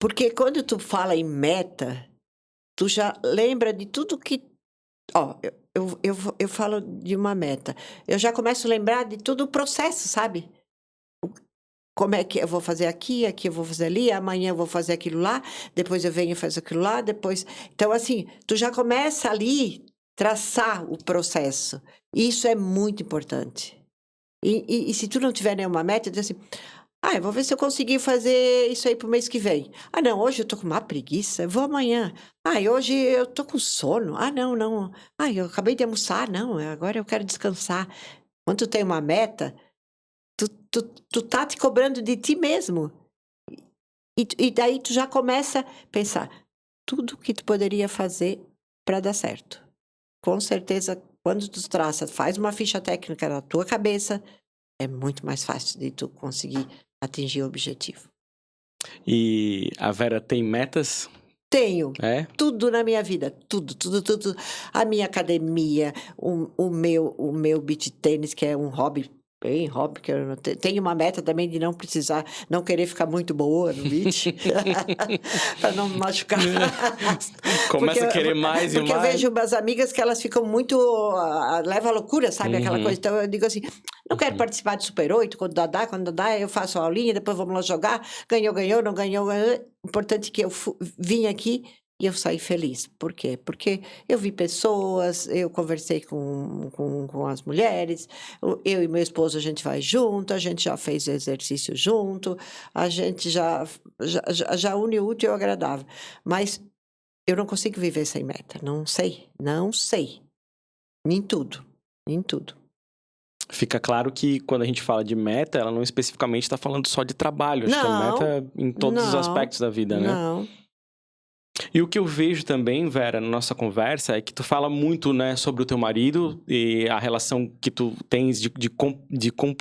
Porque quando tu fala em meta, tu já lembra de tudo que... Ó, eu falo de uma meta. Eu já começo a lembrar de todo o processo, sabe? como é que eu vou fazer aqui eu vou fazer ali, amanhã eu vou fazer aquilo lá, depois eu venho e faço aquilo lá, depois... Então, assim, tu já começa ali traçar o processo. Isso é muito importante. E se tu não tiver nenhuma meta, diz assim, eu vou ver se eu conseguir fazer isso aí pro mês que vem. Não, hoje eu tô com uma preguiça, eu vou amanhã. E hoje eu tô com sono. Não. Eu acabei de almoçar, não, agora eu quero descansar. Quando tu tem uma meta, tu tá te cobrando de ti mesmo. E daí tu já começa a pensar tudo que tu poderia fazer para dar certo. Com certeza, quando tu traça, faz uma ficha técnica na tua cabeça, é muito mais fácil de tu conseguir atingir o objetivo. E a Vera tem metas? Tenho. É? Tudo na minha vida, tudo. A minha academia, o meu beach tênis, que é um hobby, bem hobby, que eu não tenho uma meta também de não querer ficar muito boa no beach, para não me machucar. Começa a querer mais e mais. Porque eu vejo umas amigas que elas ficam muito, leva à loucura, sabe, aquela coisa. Então eu digo assim, não quero participar de Super 8, quando dá, eu faço a aulinha, depois vamos lá jogar, ganhou, não ganhou. Importante que eu vim aqui e eu saí feliz. Por quê? Porque eu vi pessoas, eu conversei com as mulheres, eu e meu esposo, a gente vai junto, a gente já fez exercício junto, a gente já une o útil e o agradável. Mas eu não consigo viver sem meta, não sei. Em tudo. Fica claro que quando a gente fala de meta, ela não especificamente está falando só de trabalho. Acho que a meta em todos os aspectos da vida, né? Não. E o que eu vejo também, Vera, na nossa conversa, é que tu fala muito, né, sobre o teu marido e a relação que tu tens de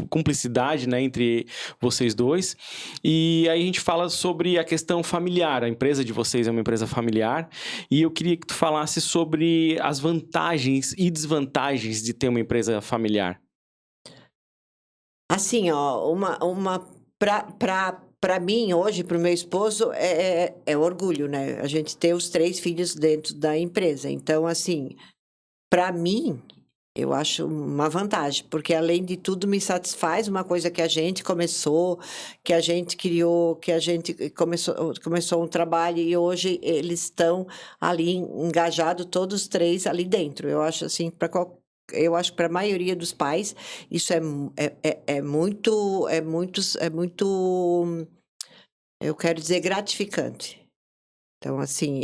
cumplicidade, né, entre vocês dois. E aí a gente fala sobre a questão familiar. A empresa de vocês é uma empresa familiar. E eu queria que tu falasse sobre as vantagens e desvantagens de ter uma empresa familiar. Assim, ó, para mim, hoje, para o meu esposo, é orgulho, né? A gente ter os 3 filhos dentro da empresa. Então, assim, para mim, eu acho uma vantagem, porque além de tudo me satisfaz uma coisa que a gente começou, que a gente criou, que a gente começou um trabalho e hoje eles estão ali engajados, todos os 3 ali dentro. Eu acho assim, eu acho que para a maioria dos pais isso é muito, eu quero dizer, gratificante. Então, assim,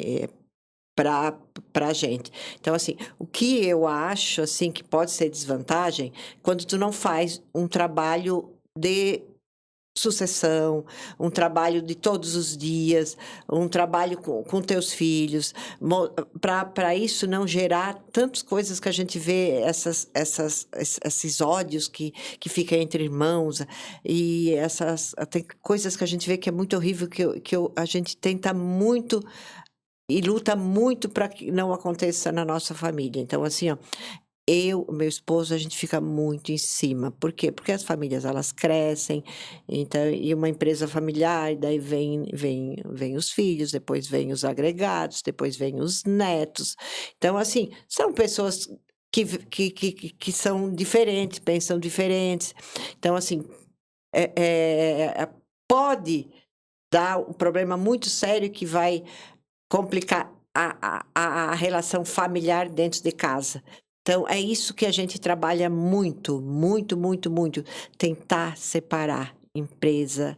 para a gente. Então, assim, o que eu acho, assim, que pode ser desvantagem, quando tu não faz um trabalho de sucessão, um trabalho de todos os dias, um trabalho com teus filhos, para isso não gerar tantas coisas que a gente vê, esses ódios que ficam entre irmãos, e tem coisas que a gente vê que é muito horrível, a gente tenta muito e luta muito para que não aconteça na nossa família. Então, assim, ó, meu esposo, a gente fica muito em cima. Por quê? Porque as famílias, elas crescem, então, e uma empresa familiar, daí vem os filhos, depois vem os agregados, depois vem os netos. Então, assim, são pessoas que são diferentes, pensam diferentes. Então, assim, pode dar um problema muito sério que vai complicar a relação familiar dentro de casa. Então, é isso que a gente trabalha muito, tentar separar empresa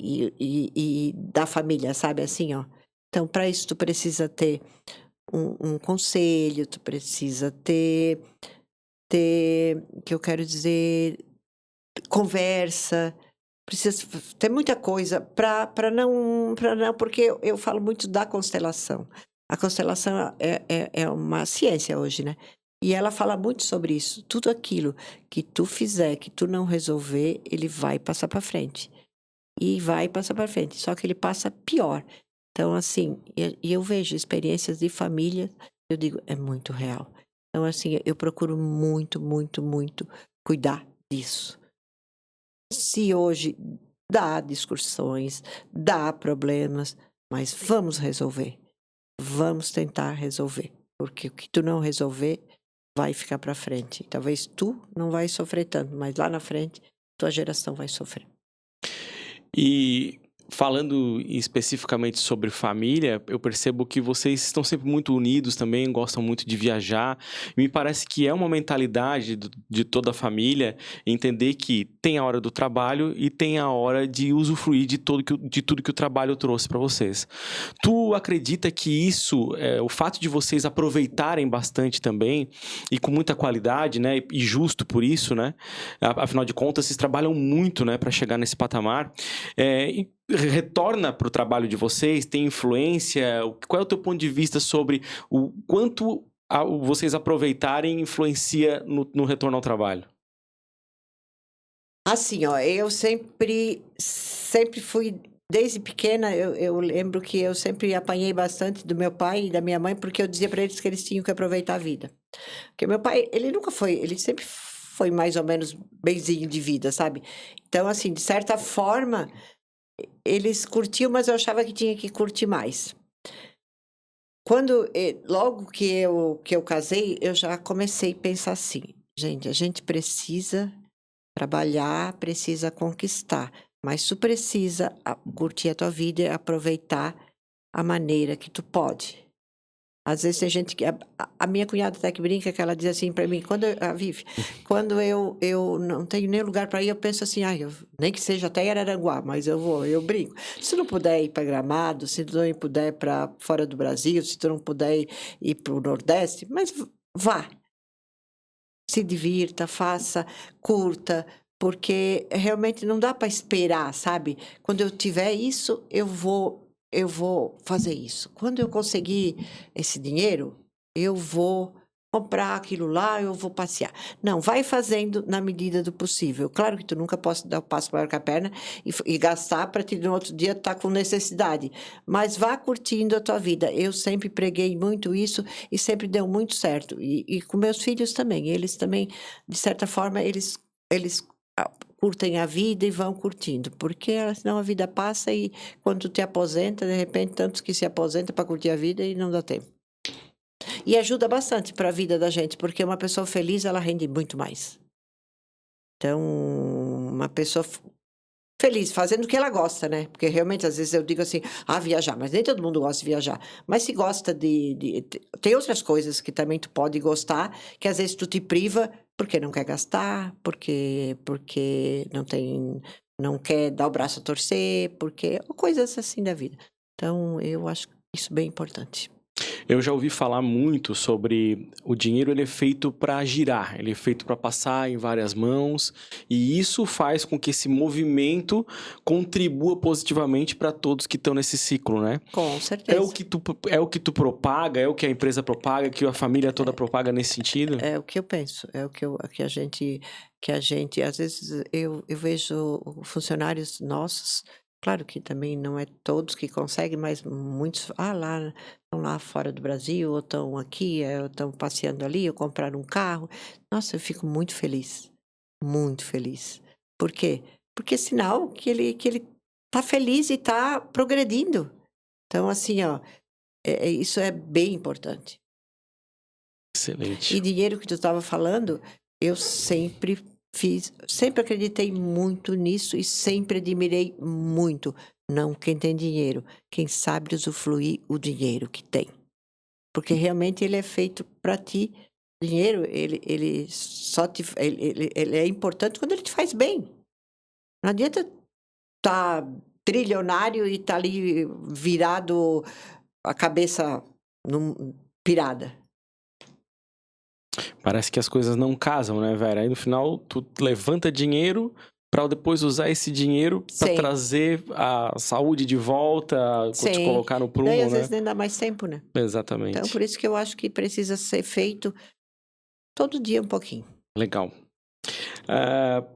e da família, sabe assim, ó. Então, para isso, tu precisa ter um conselho, tu precisa ter, que eu quero dizer, conversa, precisa ter muita coisa para não, porque eu falo muito da constelação. A constelação é uma ciência hoje, né? E ela fala muito sobre isso. Tudo aquilo que tu fizer, que tu não resolver, ele vai passar para frente. E vai passar para frente. Só que ele passa pior. Então, assim, e eu vejo experiências de família, eu digo, é muito real. Então, assim, eu procuro muito cuidar disso. Se hoje dá discussões, dá problemas, mas vamos resolver. Vamos tentar resolver. Porque o que tu não resolver vai ficar para frente. Talvez tu não vai sofrer tanto, mas lá na frente tua geração vai sofrer. E falando especificamente sobre família, eu percebo que vocês estão sempre muito unidos também, gostam muito de viajar. E me parece que é uma mentalidade de toda a família entender que tem a hora do trabalho e tem a hora de usufruir de tudo que o trabalho trouxe para vocês. Tu acredita que isso, o fato de vocês aproveitarem bastante também e com muita qualidade, né, e justo por isso, né? Afinal de contas, vocês trabalham muito, né, para chegar nesse patamar. E retorna para o trabalho de vocês? Tem influência? Qual é o teu ponto de vista sobre o quanto vocês aproveitarem influencia no retorno ao trabalho? Assim, ó, eu sempre fui, desde pequena, eu lembro que eu sempre apanhei bastante do meu pai e da minha mãe, porque eu dizia para eles que eles tinham que aproveitar a vida. Porque meu pai, ele sempre foi mais ou menos benzinho de vida, sabe? Então, assim, de certa forma, eles curtiam, mas eu achava que tinha que curtir mais. Logo que eu casei, eu já comecei a pensar assim, gente, a gente precisa trabalhar, precisa conquistar, mas tu precisa curtir a tua vida e aproveitar a maneira que tu pode. Às vezes tem gente que... A minha cunhada até que brinca, que ela diz assim para mim, a Vivi, quando eu não tenho nem lugar para ir, eu penso assim, nem que seja até em Araranguá, mas eu brinco. Se não puder ir para Gramado, se tu não puder ir para fora do Brasil, se tu não puder ir para o Nordeste, mas vá. Se divirta, faça, curta, porque realmente não dá para esperar, sabe? Quando eu tiver isso, eu vou fazer isso. Quando eu conseguir esse dinheiro, eu vou comprar aquilo lá, eu vou passear. Não, vai fazendo na medida do possível. Claro que tu nunca pode dar o passo maior que a perna e gastar para te no outro dia estar com necessidade. Mas vá curtindo a tua vida. Eu sempre preguei muito isso e sempre deu muito certo. E com meus filhos também. Eles também, de certa forma, eles curtem a vida e vão curtindo, porque senão a vida passa e quando tu te aposenta, de repente, tantos que se aposentam para curtir a vida e não dá tempo. E ajuda bastante para a vida da gente, porque uma pessoa feliz, ela rende muito mais. Então, uma pessoa feliz, fazendo o que ela gosta, né? Porque realmente, às vezes eu digo assim, viajar, mas nem todo mundo gosta de viajar. Mas se gosta tem outras coisas que também tu pode gostar, que às vezes tu te priva porque não quer gastar, porque não quer dar o braço a torcer, porque coisas assim da vida. Então, eu acho isso bem importante. Eu já ouvi falar muito sobre o dinheiro, ele é feito para girar, ele é feito para passar em várias mãos, e isso faz com que esse movimento contribua positivamente para todos que estão nesse ciclo, né? Com certeza. É o que tu propaga, é o que a empresa propaga, que a família toda propaga nesse sentido? É o que eu penso, é o que a gente, às vezes eu vejo funcionários nossos, claro que também não é todos que conseguem, mas muitos, estão lá fora do Brasil, ou estão aqui, ou estão passeando ali, ou compraram um carro. Nossa, eu fico muito feliz. Muito feliz. Por quê? Porque é sinal que ele tá feliz e tá progredindo. Então, assim, isso é bem importante. Excelente. E dinheiro que tu estava falando, eu sempre acreditei muito nisso e sempre admirei muito. Não quem tem dinheiro, quem sabe usufruir o dinheiro que tem. Porque realmente ele é feito para ti. O dinheiro, ele é importante quando ele te faz bem. Não adianta tá trilionário e tá ali virado, a cabeça pirada. Parece que as coisas não casam, né, Vera? Aí no final tu levanta dinheiro para depois usar esse dinheiro para trazer a saúde de volta, te colocar no prumo, daí, às né? vezes nem dá mais tempo, né? Exatamente. Então, por isso que eu acho que precisa ser feito todo dia um pouquinho. Legal.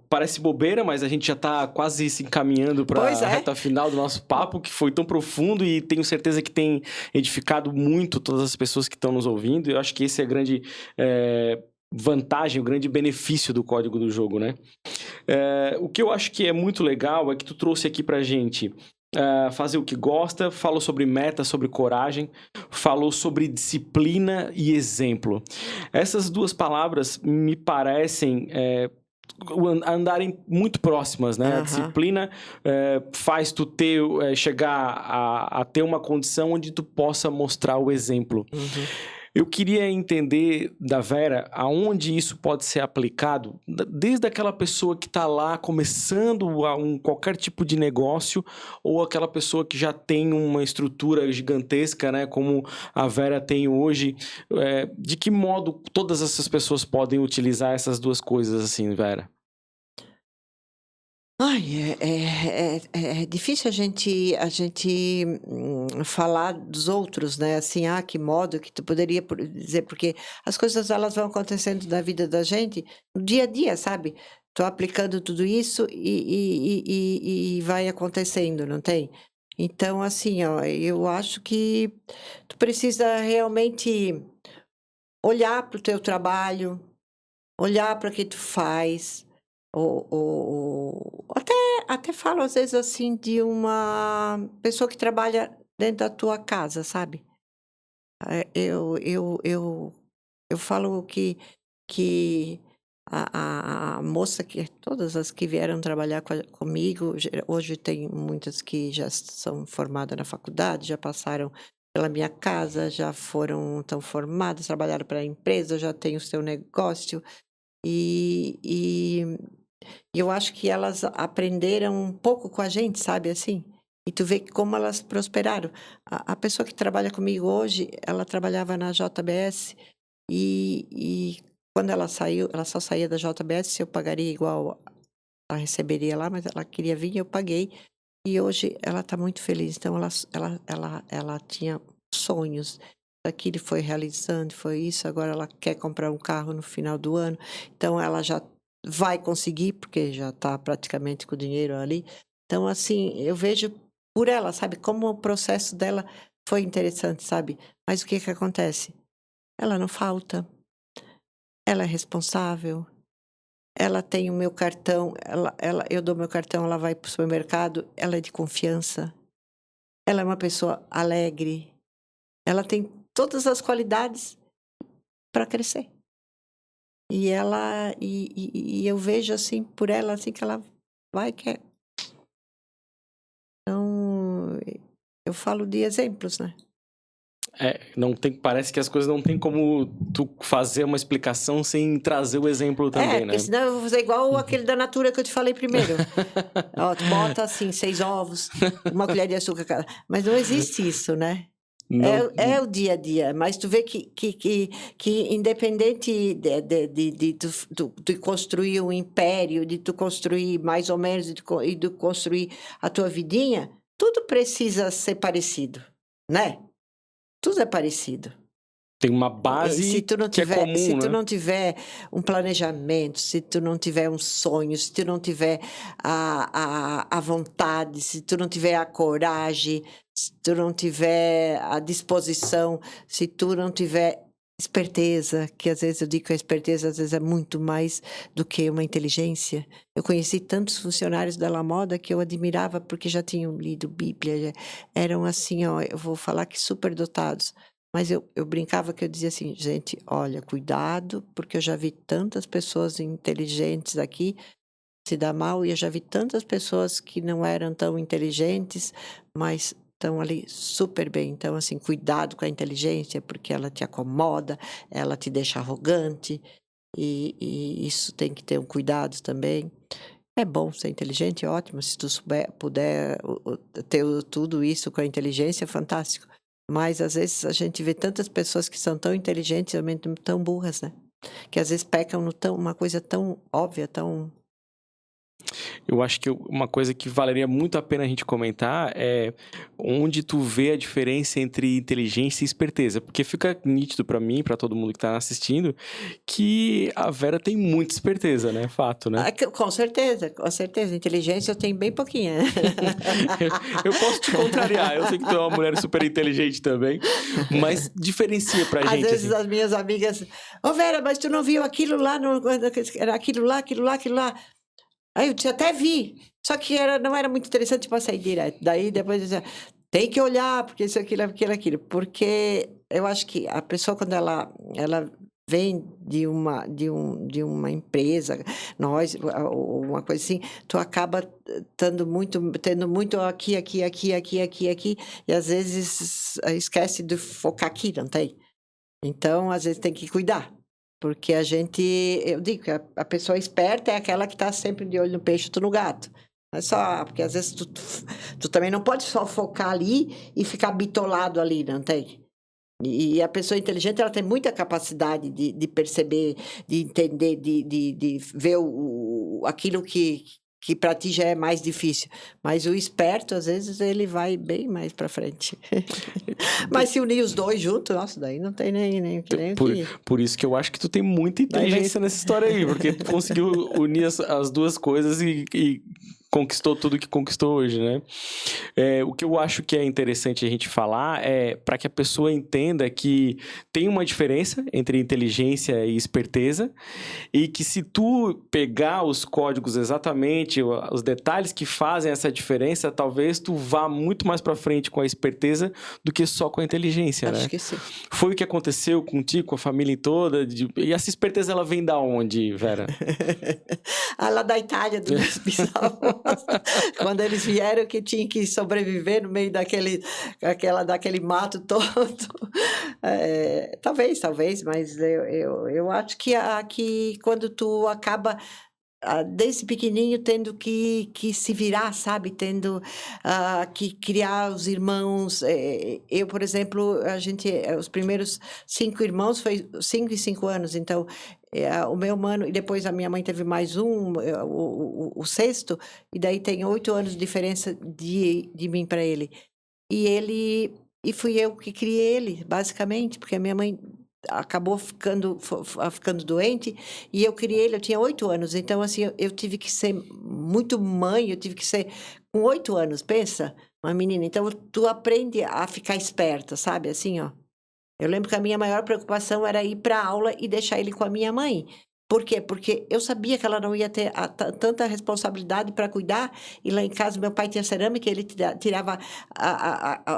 Parece bobeira, mas a gente já está quase se encaminhando para a reta final do nosso papo, que foi tão profundo e tenho certeza que tem edificado muito todas as pessoas que estão nos ouvindo. Eu acho que esse é a grande vantagem, o grande benefício do Código do Jogo, né? O que eu acho que é muito legal é que tu trouxe aqui pra gente fazer o que gosta, falou sobre meta, sobre coragem, falou sobre disciplina e exemplo. Essas duas palavras me parecem andarem muito próximas, né? A Aham. disciplina faz tu chegar a ter uma condição onde tu possa mostrar o exemplo. Uhum. Eu queria entender da Vera aonde isso pode ser aplicado, desde aquela pessoa que está lá começando qualquer tipo de negócio, ou aquela pessoa que já tem uma estrutura gigantesca, né, como a Vera tem hoje. De que modo todas essas pessoas podem utilizar essas duas coisas assim, Vera? Ai, é difícil a gente falar dos outros, né? Assim, que modo que tu poderia dizer, porque as coisas elas vão acontecendo na vida da gente no dia a dia, sabe? Tô aplicando tudo isso e vai acontecendo, não tem? Então, assim, ó, eu acho que tu precisa realmente olhar para o teu trabalho, olhar para o que tu faz, ou até falo às vezes assim de uma pessoa que trabalha dentro da tua casa, sabe? Eu falo que a moça que todas as que vieram trabalhar comigo, hoje tem muitas que já são formadas na faculdade, já passaram pela minha casa, já estão formadas, trabalharam para a empresa, já têm o seu negócio. E eu acho que elas aprenderam um pouco com a gente, sabe, assim? E tu vê como elas prosperaram. A pessoa que trabalha comigo hoje, ela trabalhava na JBS e quando ela saiu, ela só saía da JBS se eu pagaria igual ela receberia lá, mas ela queria vir e eu paguei. E hoje ela está muito feliz. Então ela tinha sonhos. Aquilo foi realizando, foi isso. Agora ela quer comprar um carro no final do ano. Então ela já vai conseguir, porque já está praticamente com o dinheiro ali. Então, assim, eu vejo por ela, sabe? Como o processo dela foi interessante, sabe? Mas o que que acontece? Ela não falta, ela é responsável, ela tem o meu cartão, eu dou meu cartão, ela vai para o supermercado, ela é de confiança, ela é uma pessoa alegre, ela tem todas as qualidades para crescer. E eu vejo assim por ela assim que ela vai quer. Então, eu falo de exemplos, né? Não tem, parece que as coisas não tem como tu fazer uma explicação sem trazer o exemplo também, né? Porque senão eu vou fazer igual aquele da Natura que eu te falei primeiro. Ó, tu bota assim 6 ovos, uma colher de açúcar cada. Mas não existe isso, né? Não, É o dia a dia, mas tu vê que independente de construir um império, de tu construir mais ou menos, e de construir a tua vidinha, tudo precisa ser parecido, né? Tudo é parecido. tem uma Se base tu não que é tiver, se comum, tu né? não tiver um planejamento, se tu não tiver um sonho, se tu não tiver a vontade, se tu não tiver a coragem, se tu não tiver a disposição, se tu não tiver esperteza, que às vezes eu digo que a esperteza às vezes é muito mais do que uma inteligência. Eu conheci tantos funcionários da La Moda que eu admirava porque já tinham lido Bíblia, eram assim, ó, eu vou falar que superdotados. Mas eu brincava que eu dizia assim: "Gente, olha, cuidado, porque eu já vi tantas pessoas inteligentes aqui se dar mal, e eu já vi tantas pessoas que não eram tão inteligentes, mas estão ali super bem. Então, assim, cuidado com a inteligência, porque ela te acomoda, ela te deixa arrogante, e isso tem que ter um cuidado também. É bom ser inteligente, é ótimo, se tu puder ter tudo isso com a inteligência, é fantástico. Mas às vezes a gente vê tantas pessoas que são tão inteligentes e também tão burras, né? Que às vezes pecam no uma coisa tão óbvia, tão. Eu acho que uma coisa que valeria muito a pena a gente comentar é onde tu vê a diferença entre inteligência e esperteza. Porque fica nítido pra mim, pra todo mundo que tá assistindo, que a Vera tem muita esperteza, né? Fato, né? Com certeza, com certeza. Inteligência eu tenho bem pouquinha. Eu posso te contrariar, eu sei que tu é uma mulher super inteligente também, mas diferencia pra Às gente, vezes assim. as minhas amigas, ô Vera, mas tu não viu aquilo lá, era aquilo lá, aquilo lá, aquilo lá. Aí eu disse, até vi, só que não era muito interessante para sair direto. Daí depois eu dizia, tem que olhar, porque isso, aquilo, aquilo, aquilo. Porque eu acho que a pessoa, quando ela vem de uma empresa, nós, uma coisa assim, tu acaba tendo muito aqui, e às vezes esquece de focar aqui, não tem? Então, às vezes tem que cuidar, porque eu digo que a pessoa esperta é aquela que está sempre de olho no peixe, outro no gato. Não é só, porque às vezes tu também não pode só focar ali e ficar bitolado ali, não tem? E a pessoa inteligente, ela tem muita capacidade de perceber, de entender, de ver aquilo que para ti já é mais difícil. Mas o esperto, às vezes, ele vai bem mais para frente. Mas se unir os dois juntos, nossa, daí não tem nem o que... Por isso que eu acho que tu tem muita inteligência nessa história aí, porque tu conseguiu unir as duas coisas e conquistou tudo que conquistou hoje, né? O que eu acho que é interessante a gente falar é para que a pessoa entenda que tem uma diferença entre inteligência e esperteza e que se tu pegar os códigos exatamente, os detalhes que fazem essa diferença, talvez tu vá muito mais para frente com a esperteza do que só com a inteligência, né? Acho que sim. Foi o que aconteceu contigo, com a família toda? E essa esperteza, ela vem da onde, Vera? Lá da Itália, dos meus bisavós. Quando eles vieram, que tinha que sobreviver no meio daquele mato todo. Talvez, mas eu acho que quando tu acaba desde pequenininho tendo que se virar, sabe? Tendo que criar os irmãos. Eu, por exemplo, os primeiros 5 irmãos foi 5 e 5 anos, então o meu mano, e depois a minha mãe teve mais o sexto, e daí tem 8 anos de diferença de mim para ele. E fui eu que criei ele, basicamente, porque a minha mãe acabou ficando doente e eu criei ele, eu tinha 8 anos, então assim, eu tive que ser muito mãe, eu tive que ser com 8 anos, pensa, uma menina, então tu aprende a ficar esperta, sabe, assim, ó. Eu lembro que a minha maior preocupação era ir para aula e deixar ele com a minha mãe. Por quê? Porque eu sabia que ela não ia ter tanta responsabilidade para cuidar. E lá em casa, meu pai tinha cerâmica, ele tirava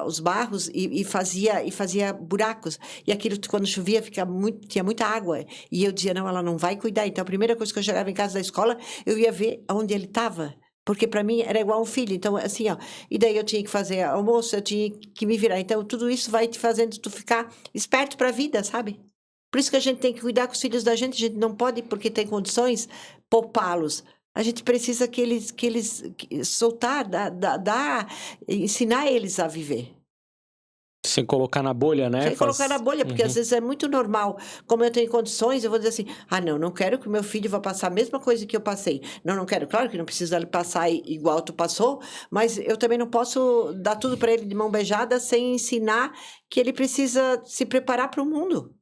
os barros e fazia buracos. E aquilo, quando chovia, tinha muita água. E eu dizia, não, ela não vai cuidar. Então, a primeira coisa que eu chegava em casa da escola, eu ia ver onde ele estava. Porque para mim era igual um filho. Então, assim, ó. E daí eu tinha que fazer almoço, eu tinha que me virar. Então, tudo isso vai te fazendo tu ficar esperto para a vida, sabe? Por isso que a gente tem que cuidar com os filhos da gente. A gente não pode, porque tem condições, poupá-los. A gente precisa que eles soltar, ensinar eles a viver. Sem colocar na bolha, né? Sem colocar na bolha, porque às vezes é muito normal. Como eu tenho condições, eu vou dizer assim, não quero que o meu filho vá passar a mesma coisa que eu passei. Não quero. Claro que não precisa ele passar igual tu passou, mas eu também não posso dar tudo para ele de mão beijada sem ensinar que ele precisa se preparar para o mundo.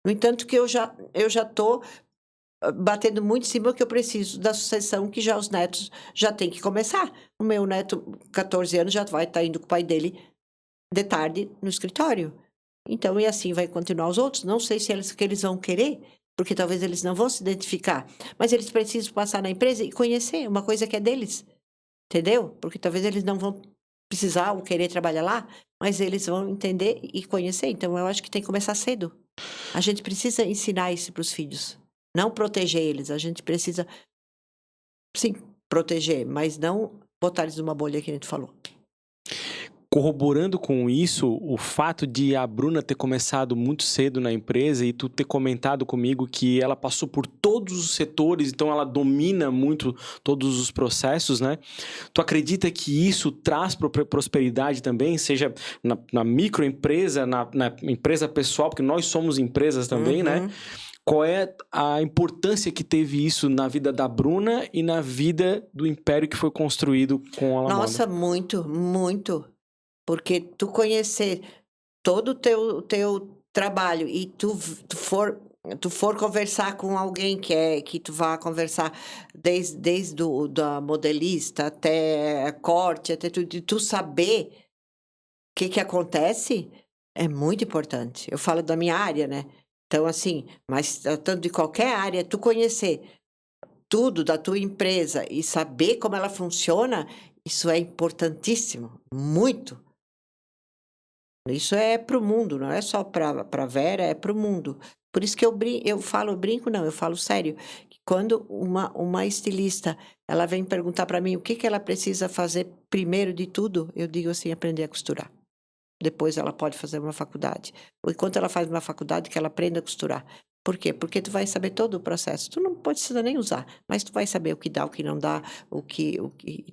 No entanto, que eu já estou batendo muito em cima que eu preciso da sucessão que já os netos já têm que começar. O meu neto, 14 anos, já vai estar indo com o pai dele de tarde no escritório. Então, e assim vai continuar os outros. Não sei se que eles vão querer, porque talvez eles não vão se identificar. Mas eles precisam passar na empresa e conhecer uma coisa que é deles. Entendeu? Porque talvez eles não vão precisar ou querer trabalhar lá, mas eles vão entender e conhecer. Então, eu acho que tem que começar cedo. A gente precisa ensinar isso para os filhos. Não proteger eles. A gente precisa, sim, proteger, mas não botar eles numa bolha que a gente falou. Corroborando com isso, o fato de a Bruna ter começado muito cedo na empresa e tu ter comentado comigo que ela passou por todos os setores, então ela domina muito todos os processos, né? Tu acredita que isso traz prosperidade também, seja na microempresa, na empresa pessoal, porque nós somos empresas também, né? Qual é a importância que teve isso na vida da Bruna e na vida do império que foi construído com a La Moda? Nossa, muito, muito. Porque tu conhecer todo o teu trabalho e tu for conversar com alguém que tu vá conversar desde da modelista até corte, até tudo, e tu saber o que acontece, é muito importante. Eu falo da minha área, né? Então, assim, mas tanto de qualquer área, tu conhecer tudo da tua empresa e saber como ela funciona, isso é importantíssimo, muito. Isso é para o mundo, não é só para Vera, é para o mundo. Por isso que eu falo sério. Que quando uma estilista, ela vem perguntar para mim o que ela precisa fazer primeiro de tudo, eu digo assim, aprender a costurar. Depois ela pode fazer uma faculdade. Ou enquanto ela faz uma faculdade, que ela aprenda a costurar. Por quê? Porque tu vai saber todo o processo. Tu não precisa nem usar, mas tu vai saber o que dá, o que não dá,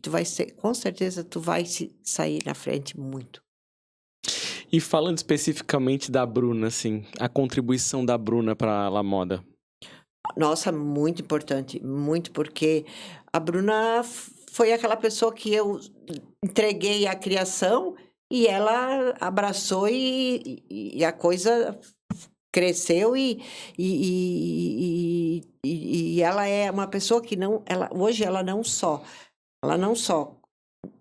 tu vai ser, com certeza tu vai sair na frente muito. E falando especificamente da Bruna, assim, a contribuição da Bruna para a La Moda. Nossa, muito importante, muito, porque a Bruna foi aquela pessoa que eu entreguei a criação e ela abraçou e a coisa cresceu e ela é uma pessoa que hoje ela não só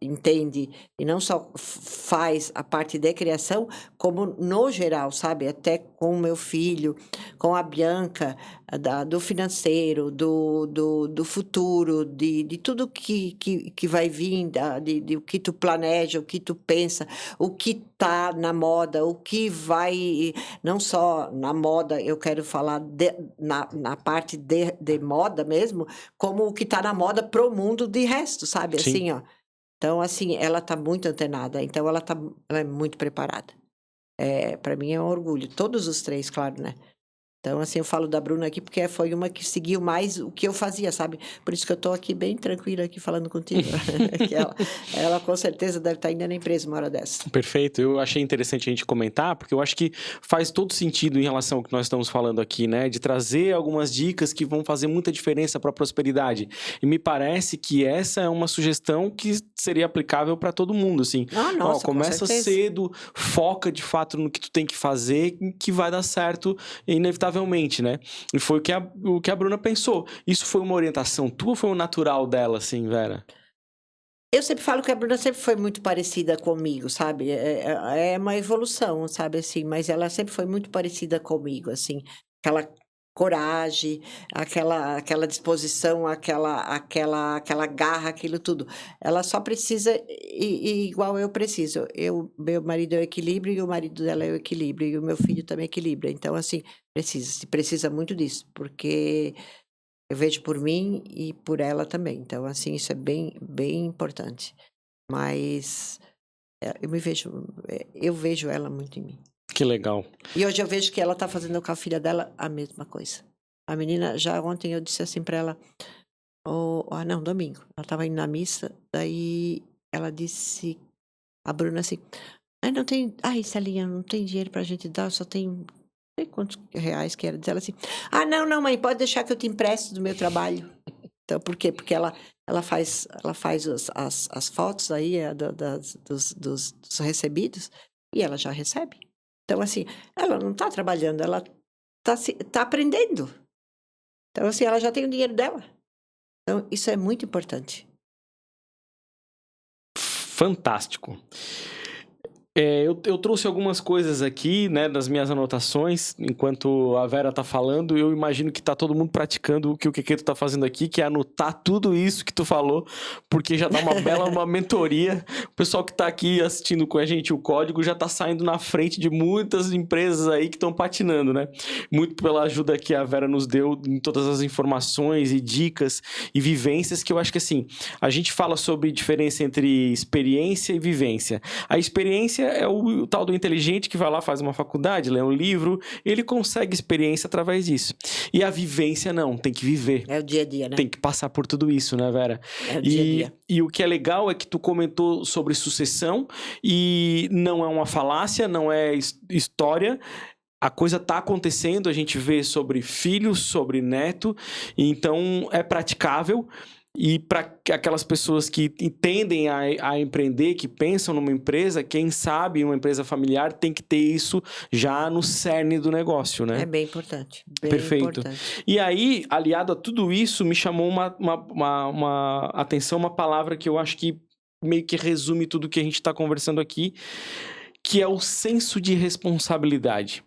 entende e não só faz a parte de criação, como no geral, sabe? Até com o meu filho, com a Bianca, do financeiro, do futuro, de tudo que vai vir, de o que tu planeja, o que tu pensa, o que tá na moda, o que vai, não só na moda, eu quero falar na parte de moda mesmo, como o que tá na moda pro mundo de resto, sabe? Sim. Assim, ó. Então, assim, ela está muito antenada, então ela é muito preparada. Para mim é um orgulho, todos os três, claro, né? Então, assim, eu falo da Bruna aqui porque foi uma que seguiu mais o que eu fazia, sabe? Por isso que eu estou aqui bem tranquila aqui falando contigo. Que ela com certeza deve estar ainda na empresa uma hora dessa. Perfeito. Eu achei interessante a gente comentar, porque eu acho que faz todo sentido em relação ao que nós estamos falando aqui, né? De trazer algumas dicas que vão fazer muita diferença para a prosperidade. E me parece que essa é uma sugestão que seria aplicável para todo mundo, assim. Ah, nossa, começa com certeza. cedo, foca de fato no que tu tem que fazer, que vai dar certo inevitavelmente, né? E foi o que a Bruna pensou. Isso foi uma orientação tua ou foi um natural dela, assim, Vera? Eu sempre falo que a Bruna sempre foi muito parecida comigo, sabe? É uma evolução, sabe, assim, mas ela sempre foi muito parecida comigo, assim, aquela coragem, aquela disposição, aquela garra, aquilo tudo. Ela só precisa, igual eu preciso. Meu marido é o equilíbrio e o marido dela é o equilíbrio, e o meu filho também equilibra. Então, assim, se precisa muito disso, porque eu vejo por mim e por ela também. Então, assim, isso é bem, bem importante. Mas eu vejo ela muito em mim. Que legal. E hoje eu vejo que ela está fazendo com a filha dela a mesma coisa. A menina, já ontem eu disse assim para ela, não, domingo, ela estava indo na missa, daí ela disse, a Bruna assim, não tem, Celinha, não tem dinheiro pra gente dar, só tem, não sei quantos reais que era. Diz ela assim, não, mãe, pode deixar que eu te empresto do meu trabalho. Então, por quê? Porque ela faz as fotos aí dos recebidos e ela já recebe. Então, assim, ela não está trabalhando, ela tá aprendendo. Então, assim, ela já tem o dinheiro dela. Então, isso é muito importante. Fantástico. Eu trouxe algumas coisas aqui, né, das minhas anotações, enquanto a Vera tá falando, eu imagino que tá todo mundo praticando o que o Quequeto tá fazendo aqui, que é anotar tudo isso que tu falou, porque já dá uma mentoria. O pessoal que tá aqui assistindo com a gente o código já tá saindo na frente de muitas empresas aí que estão patinando, né? Muito pela ajuda que a Vera nos deu em todas as informações e dicas e vivências, que eu acho que assim, a gente fala sobre diferença entre experiência e vivência. A experiência é o tal do inteligente que vai lá, faz uma faculdade, lê um livro, ele consegue experiência através disso. E a vivência não, tem que viver. É o dia a dia, né? Tem que passar por tudo isso, né, Vera? É o dia a dia. E o que é legal é que tu comentou sobre sucessão e não é uma falácia, não é história. A coisa tá acontecendo, a gente vê sobre filho, sobre neto, então é praticável. E para aquelas pessoas que tendem a empreender, que pensam numa empresa, quem sabe uma empresa familiar tem que ter isso já no cerne do negócio, né? É bem importante. Bem Perfeito. importante. E aí, aliado a tudo isso, me chamou uma atenção, uma palavra que eu acho que meio que resume tudo que a gente está conversando aqui, que é o senso de responsabilidade.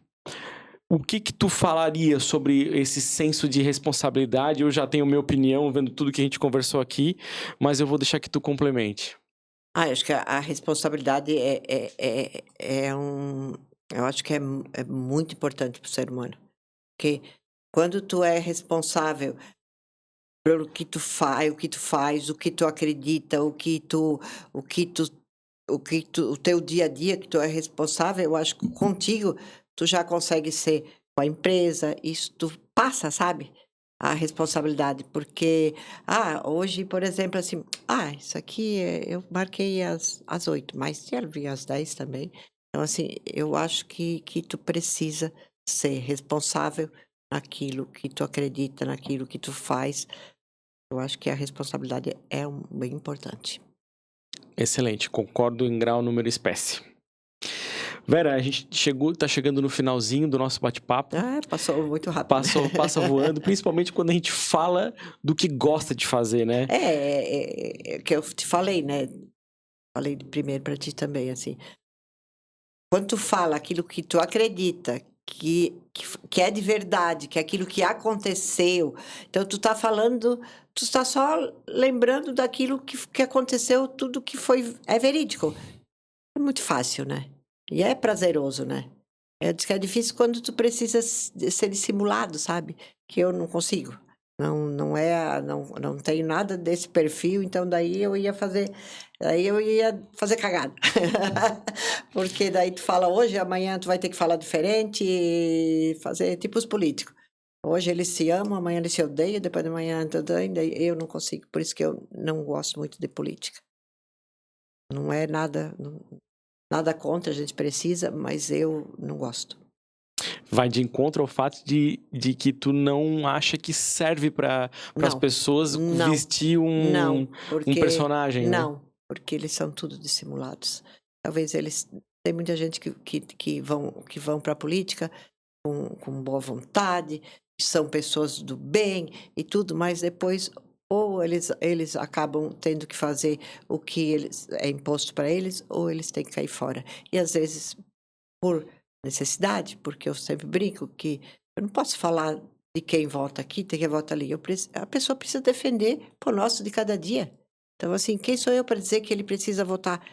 O que tu falaria sobre esse senso de responsabilidade? Eu já tenho minha opinião, vendo tudo que a gente conversou aqui, mas eu vou deixar que tu complemente. Eu acho que a responsabilidade eu acho que é muito importante para o ser humano. Porque quando tu é responsável pelo que tu faz, o que tu acredita, o que tu, o teu dia a dia que tu é responsável, eu acho que contigo tu já consegue ser com a empresa, isso tu passa, sabe? A responsabilidade, porque, hoje, por exemplo, assim, isso aqui eu marquei às 8, mas se ela vir às 10 também. Então, assim, eu acho que tu precisa ser responsável naquilo que tu acredita, naquilo que tu faz. Eu acho que a responsabilidade é bem importante. Excelente, concordo em grau, número e espécie. Vera, a gente tá chegando no finalzinho do nosso bate-papo. Passou muito rápido. Passa voando, principalmente quando a gente fala do que gosta de fazer, né? É que eu te falei, né? Falei primeiro para ti também, assim. Quando tu fala aquilo que tu acredita, que é de verdade, que é aquilo que aconteceu, então tu tá falando, tu está só lembrando daquilo que aconteceu, tudo que é verídico. É muito fácil, né? E é prazeroso, né? Diz que é difícil quando tu precisa ser dissimulado, sabe? Que eu não consigo. Não tenho nada desse perfil, então daí eu ia fazer cagada. Porque daí tu fala hoje, amanhã tu vai ter que falar diferente e fazer tipo os políticos. Hoje eles se amam, amanhã eles se odeiam, depois de amanhã ainda eu não consigo. Por isso que eu não gosto muito de política. Não é nada, nada contra, a gente precisa, mas eu não gosto. Vai de encontro ao fato de que tu não acha que serve para as pessoas vestir um personagem, né? Não, porque eles são tudo dissimulados. Talvez tem muita gente que vão para a política com boa vontade, são pessoas do bem e tudo, mas depois ou eles acabam tendo que fazer o que é imposto para eles, ou eles têm que cair fora. E às vezes por necessidade, porque eu sempre brinco que eu não posso falar de quem vota aqui, de quem vota ali. A pessoa precisa defender o nosso de cada dia. Então, assim, quem sou eu para dizer que ele precisa votar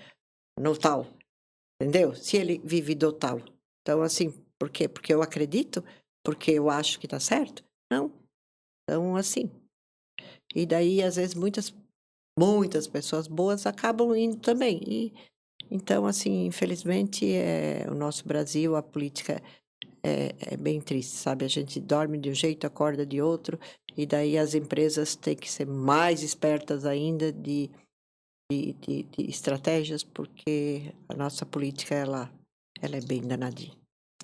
no tal? Entendeu? Se ele vive do tal. Então, assim, por quê? Porque eu acredito? Porque eu acho que está certo? Não. Então, assim. E daí, às vezes, muitas pessoas boas acabam indo também. Então, assim, infelizmente, o nosso Brasil, a política é bem triste, sabe? A gente dorme de um jeito, acorda de outro, e daí as empresas têm que ser mais espertas ainda de estratégias, porque a nossa política, ela é bem danadinha.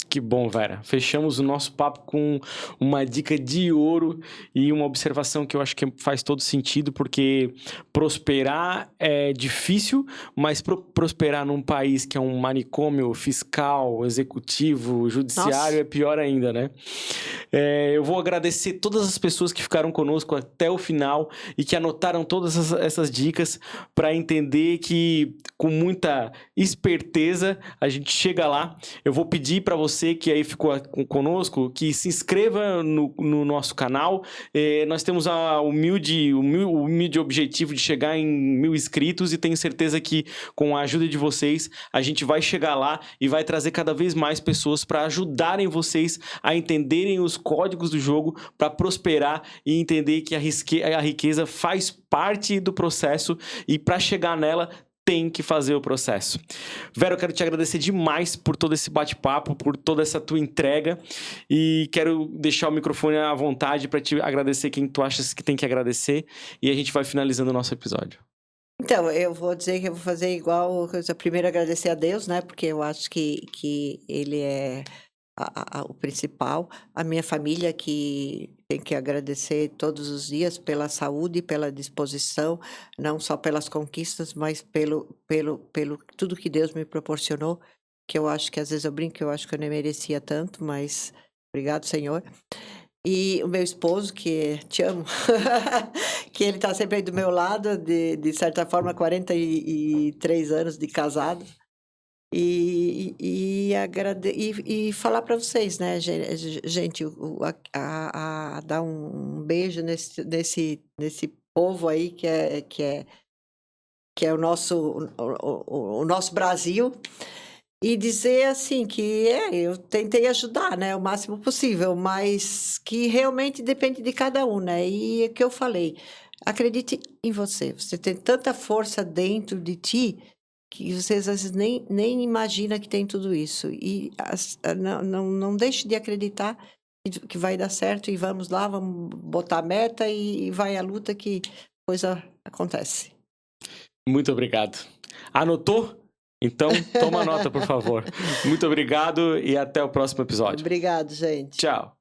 Que bom, Vera. Fechamos o nosso papo com uma dica de ouro e uma observação que eu acho que faz todo sentido, porque prosperar é difícil, mas prosperar num país que é um manicômio fiscal, executivo, judiciário é pior ainda, né? Eu vou agradecer todas as pessoas que ficaram conosco até o final e que anotaram todas essas dicas para entender que, com muita esperteza, a gente chega lá. Eu vou pedir para você que aí ficou conosco, que se inscreva no nosso canal. Nós temos o humilde objetivo de chegar em 1.000 inscritos e tenho certeza que com a ajuda de vocês, a gente vai chegar lá e vai trazer cada vez mais pessoas para ajudarem vocês a entenderem os códigos do jogo, para prosperar e entender que a riqueza faz parte do processo e para chegar nela, tem que fazer o processo. Vera, eu quero te agradecer demais por todo esse bate-papo, por toda essa tua entrega e quero deixar o microfone à vontade para te agradecer quem tu achas que tem que agradecer e a gente vai finalizando o nosso episódio. Então, eu vou dizer que eu vou fazer igual, primeiro agradecer a Deus, né, porque eu acho que Ele é o principal, a minha família que tem que agradecer todos os dias pela saúde, pela disposição, não só pelas conquistas, mas pelo tudo que Deus me proporcionou, que eu acho que às vezes eu brinco, que eu acho que eu nem merecia tanto, mas obrigado, Senhor. E o meu esposo, que te amo, que ele está sempre aí do meu lado, de certa forma, 43 anos de casado. E falar para vocês, né, gente, dar um beijo nesse povo aí que é o nosso Brasil. E dizer assim que eu tentei ajudar, né, o máximo possível, mas que realmente depende de cada um, né? E é que eu falei, acredite em você. Você tem tanta força dentro de ti que você às vezes nem imagina que tem tudo isso. E não deixe de acreditar que vai dar certo e vamos lá, vamos botar a meta e vai à luta que coisa acontece. Muito obrigado. Anotou? Então, toma nota, por favor. Muito obrigado e até o próximo episódio. Obrigado, gente. Tchau.